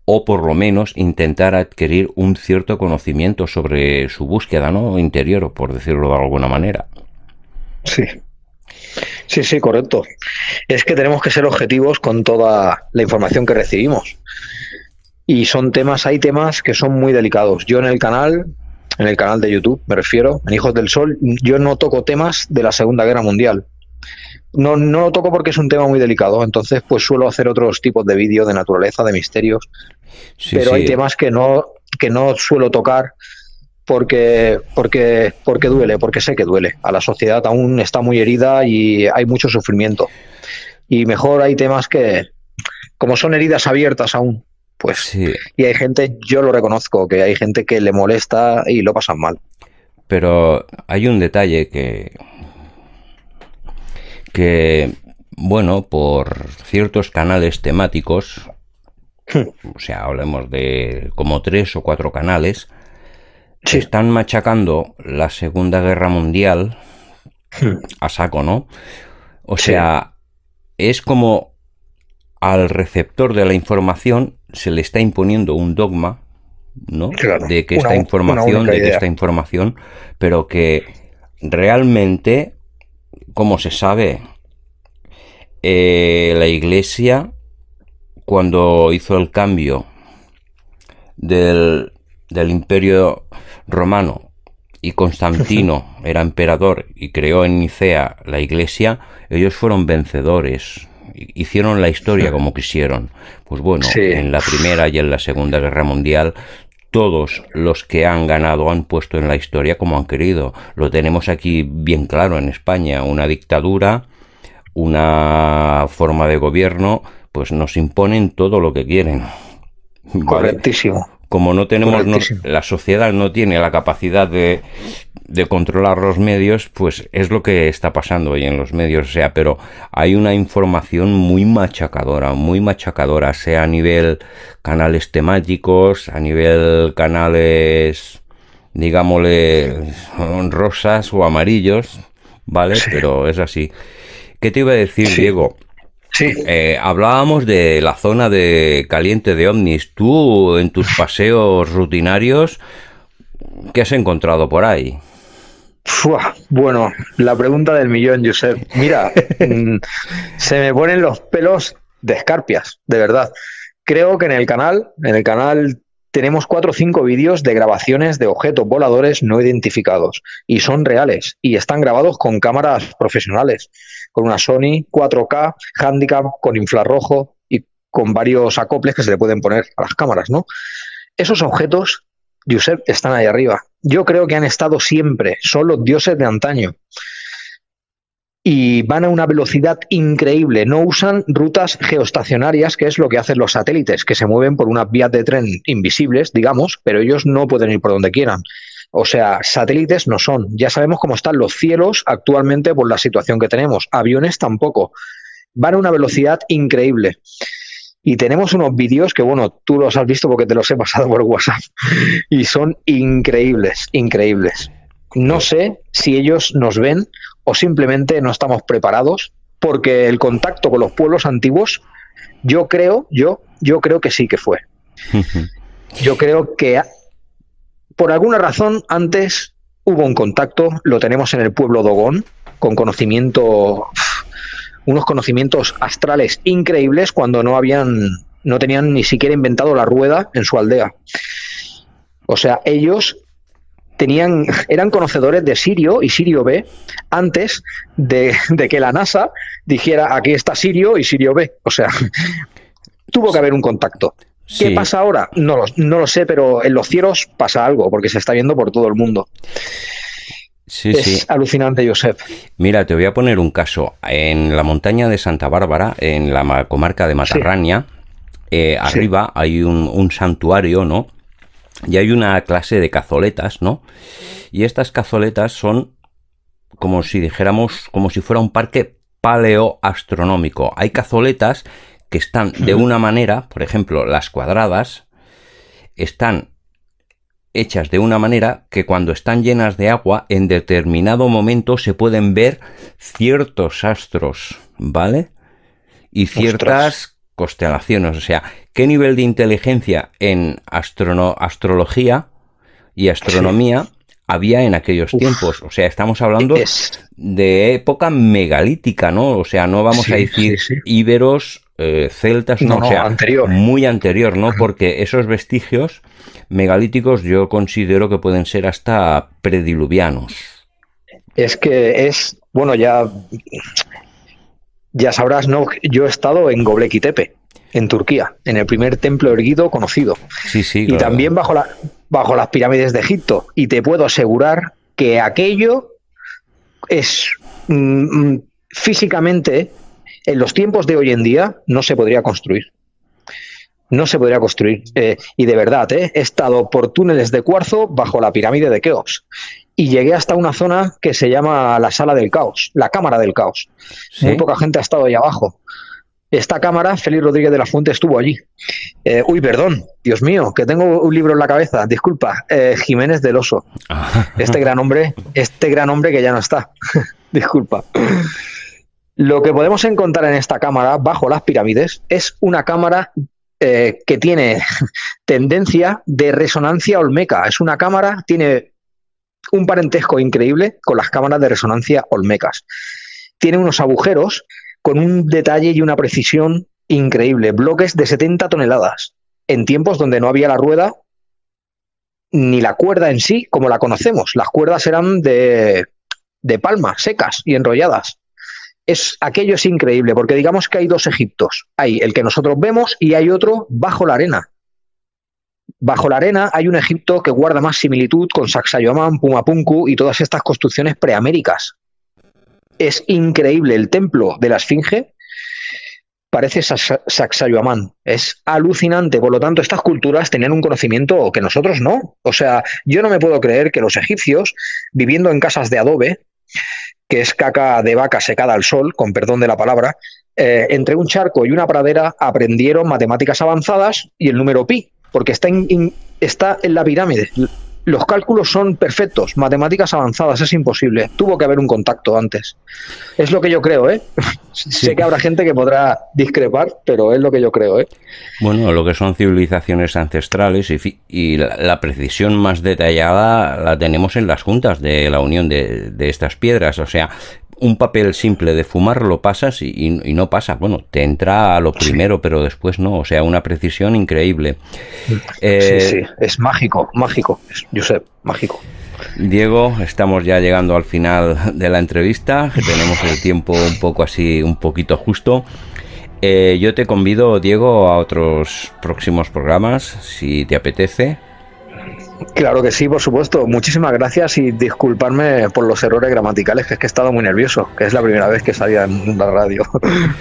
o por lo menos intentar adquirir un cierto conocimiento sobre su búsqueda, ¿no? Interior, por decirlo de alguna manera. Sí, correcto. Es que tenemos que ser objetivos con toda la información que recibimos. Y hay temas que son muy delicados. Yo en el canal de YouTube, me refiero, en Hijos del Sol, yo no toco temas de la Segunda Guerra Mundial. No lo toco porque es un tema muy delicado, entonces pues suelo hacer otros tipos de vídeos de naturaleza, de misterios. Pero hay temas que no suelo tocar porque duele, porque sé que duele. A la sociedad aún está muy herida y hay mucho sufrimiento. Y mejor hay temas que, como son heridas abiertas aún, pues y hay gente, yo lo reconozco, que hay gente que le molesta y lo pasan mal. Pero hay un detalle que bueno, por ciertos canales temáticos, o sea, hablemos de como 3 o 4 canales, están machacando la Segunda Guerra Mundial a saco, ¿no? O sea, es como al receptor de la información se le está imponiendo un dogma, ¿no? Claro, de que esta información, pero que realmente, como se sabe, la Iglesia, cuando hizo el cambio del Imperio Romano y Constantino era emperador y creó en Nicea la iglesia, ellos fueron vencedores, hicieron la historia como quisieron. Pues bueno, Sí. en la Primera y en la Segunda Guerra Mundial, todos los que han ganado han puesto en la historia como han querido. Lo tenemos aquí bien claro en España, una dictadura, una forma de gobierno, pues nos imponen todo lo que quieren. ¿Vale? Correctísimo. Como no tenemos, Correctísimo. la sociedad no tiene la capacidad de controlar los medios, pues es lo que está pasando hoy en los medios. O sea, pero hay una información muy machacadora, sea a nivel canales temáticos, a nivel canales, digámosle, rosas o amarillos, ¿vale? Sí. Pero es así. ¿Qué te iba a decir, Sí. Diego? Sí. Hablábamos de la zona de caliente de ovnis. Tú, en tus paseos rutinarios, ¿qué has encontrado por ahí? Fua, bueno, la pregunta del millón, Josep. Mira, se me ponen los pelos de escarpias, de verdad. Creo que en el canal tenemos 4 o 5 vídeos de grabaciones de objetos voladores no identificados y son reales y están grabados con cámaras profesionales, con una Sony 4K handicap con infrarrojo y con varios acoples que se le pueden poner a las cámaras, ¿no? Esos objetos, Josep, están ahí arriba. Yo creo que han estado siempre, son los dioses de antaño. Y van a una velocidad increíble. No usan rutas geoestacionarias, que es lo que hacen los satélites, que se mueven por unas vías de tren invisibles, digamos, pero ellos no pueden ir por donde quieran. O sea, satélites no son. Ya sabemos cómo están los cielos actualmente por la situación que tenemos. Aviones tampoco. Van a una velocidad increíble. Y tenemos unos vídeos que, bueno, tú los has visto porque te los he pasado por WhatsApp. Y son increíbles, increíbles. No sé si ellos nos ven o simplemente no estamos preparados, porque el contacto con los pueblos antiguos, yo creo que sí que fue. Yo creo que por alguna razón antes hubo un contacto, lo tenemos en el pueblo Dogón, con unos conocimientos astrales increíbles cuando no tenían ni siquiera inventado la rueda en su aldea. O sea, ellos eran conocedores de Sirio y Sirio B antes de que la NASA dijera aquí está Sirio y Sirio B. O sea, tuvo que haber un contacto. ¿Qué pasa ahora? No lo sé, pero en los cielos pasa algo, porque se está viendo por todo el mundo. Es alucinante, Josep. Mira, te voy a poner un caso. En la montaña de Santa Bárbara, en la comarca de Matarraña, arriba hay un santuario, ¿no? Y hay una clase de cazoletas, ¿no? Y estas cazoletas son como si dijéramos, como si fuera un parque paleoastronómico. Hay cazoletas que están de una manera, por ejemplo, las cuadradas, están hechas de una manera que cuando están llenas de agua, en determinado momento se pueden ver ciertos astros, ¿vale? Y ciertas constelaciones. O sea, ¿qué nivel de inteligencia en astrología y astronomía había en aquellos tiempos? O sea, estamos hablando de época megalítica, ¿no? O sea, no vamos a decir íberos, celtas, no, o sea, anterior. Muy anterior, ¿no? Porque esos vestigios megalíticos yo considero que pueden ser hasta prediluvianos. Es que bueno, ya sabrás, ¿no? Yo he estado en Göbekli Tepe, en Turquía, en el primer templo erguido conocido. Sí, y claro, también bajo las pirámides de Egipto. Y te puedo asegurar que aquello es físicamente, en los tiempos de hoy en día, no se podría construir. No se podría construir. Y de verdad, he estado por túneles de cuarzo bajo la pirámide de Keops. Y llegué hasta una zona que se llama la Sala del Caos, la Cámara del Caos. ¿Sí? Muy poca gente ha estado ahí abajo. Esta cámara, Félix Rodríguez de la Fuente estuvo allí. Uy, perdón, Dios mío, que tengo un libro en la cabeza. Disculpa, Jiménez del Oso. Este gran hombre que ya no está. Disculpa. Lo que podemos encontrar en esta cámara, bajo las pirámides, es una cámara que tiene tendencia de resonancia olmeca. Es una cámara, tiene un parentesco increíble con las cámaras de resonancia olmecas. Tiene unos agujeros con un detalle y una precisión increíble. Bloques de 70 toneladas. En tiempos donde no había la rueda ni la cuerda en sí como la conocemos. Las cuerdas eran de palma, secas y enrolladas. Aquello es increíble, porque digamos que hay dos Egiptos. Hay el que nosotros vemos y hay otro bajo la arena. Bajo la arena hay un Egipto que guarda más similitud con Sacsayhuamán, Pumapunku y todas estas construcciones preaméricas. Es increíble. El templo de la Esfinge parece Sacsayhuamán. Es alucinante. Por lo tanto, estas culturas tenían un conocimiento que nosotros no. O sea, yo no me puedo creer que los egipcios, viviendo en casas de adobe, que es caca de vaca secada al sol, con perdón de la palabra, entre un charco y una pradera aprendieron matemáticas avanzadas y el número pi, porque está en la pirámide. Los cálculos son perfectos, matemáticas avanzadas, es imposible. Tuvo que haber un contacto antes. Es lo que yo creo, ¿eh? Sí. Sé que habrá gente que podrá discrepar, pero es lo que yo creo, ¿eh? Bueno, lo que son civilizaciones ancestrales y la precisión más detallada la tenemos en las juntas de la unión de estas piedras. O sea, un papel simple de fumar lo pasas y no pasa. Bueno, te entra a lo primero, sí, pero después no. O sea, una precisión increíble. Sí, es mágico, Josep, mágico. Diego, estamos ya llegando al final de la entrevista, que tenemos el tiempo un poco así, un poquito justo. Yo te convido, Diego, a otros próximos programas, si te apetece. Claro que sí, por supuesto. Muchísimas gracias y disculparme por los errores gramaticales, que es que he estado muy nervioso, que es la primera vez que salía en la radio.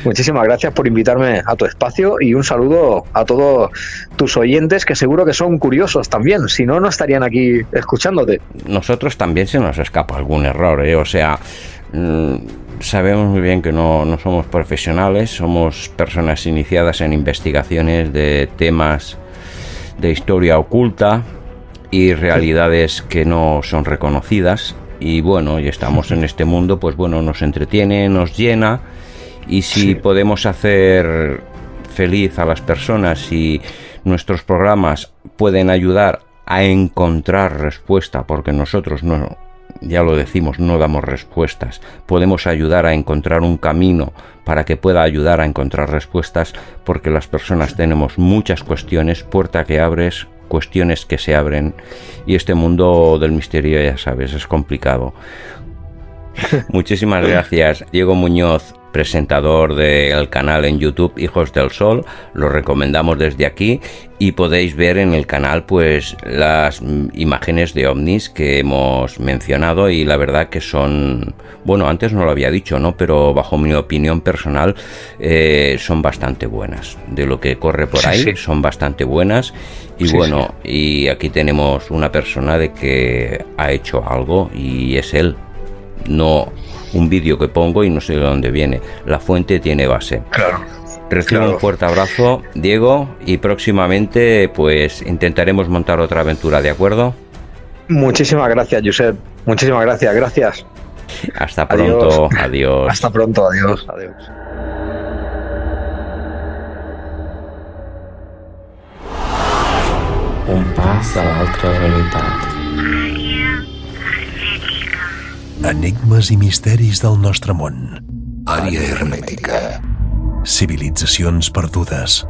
Muchísimas gracias por invitarme a tu espacio y un saludo a todos tus oyentes, que seguro que son curiosos también, si no, no estarían aquí escuchándote. Nosotros también se nos escapa algún error, ¿eh? O sea, sabemos muy bien que no somos profesionales, somos personas iniciadas en investigaciones de temas de historia oculta y realidades que no son reconocidas, y bueno, y estamos en este mundo, pues bueno, nos entretiene, nos llena, y si podemos hacer feliz a las personas y nuestros programas pueden ayudar a encontrar respuesta, porque nosotros no, ya lo decimos, no damos respuestas, podemos ayudar a encontrar un camino para que pueda ayudar a encontrar respuestas, porque las personas tenemos muchas cuestiones, puerta que abres, cuestiones que se abren, y este mundo del misterio, ya sabes, es complicado. Muchísimas gracias, Diego Muñoz, presentador del canal en YouTube Hijos del Sol. Lo recomendamos desde aquí, y podéis ver en el canal pues las imágenes de ovnis que hemos mencionado, y la verdad que son, bueno, antes no lo había dicho, ¿no? Pero bajo mi opinión personal son bastante buenas. De lo que corre por ahí, son bastante buenas. Y bueno, y aquí tenemos una persona de que ha hecho algo, y es él. No un vídeo que pongo y no sé de dónde viene. La fuente tiene base. Claro. Recibe un fuerte abrazo, Diego, y próximamente pues intentaremos montar otra aventura, ¿de acuerdo? Muchísimas gracias, Josep. Muchísimas gracias. Hasta pronto. Adiós. Hasta pronto. Adiós. Un pas a l'altra realitat. Enigmes i misteris del nostre món. Àrea hermètica. Civilitzacions perdudes.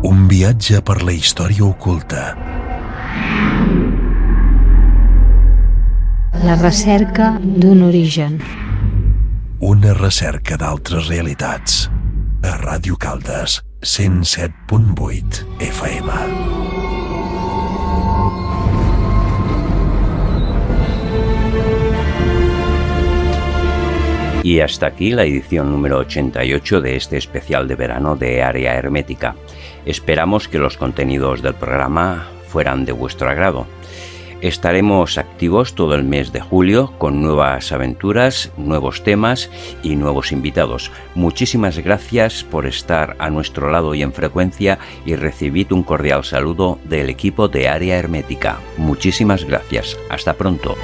Un viatge per la història oculta. La recerca d'un origen. Una recerca d'altres realitats. A Ràdio Caldes, 107.8 FM. Y hasta aquí la edición número 88 de este especial de verano de Área Hermética. Esperamos que los contenidos del programa fueran de vuestro agrado. Estaremos activos todo el mes de julio con nuevas aventuras, nuevos temas y nuevos invitados. Muchísimas gracias por estar a nuestro lado y en frecuencia, y recibid un cordial saludo del equipo de Área Hermética. Muchísimas gracias. Hasta pronto.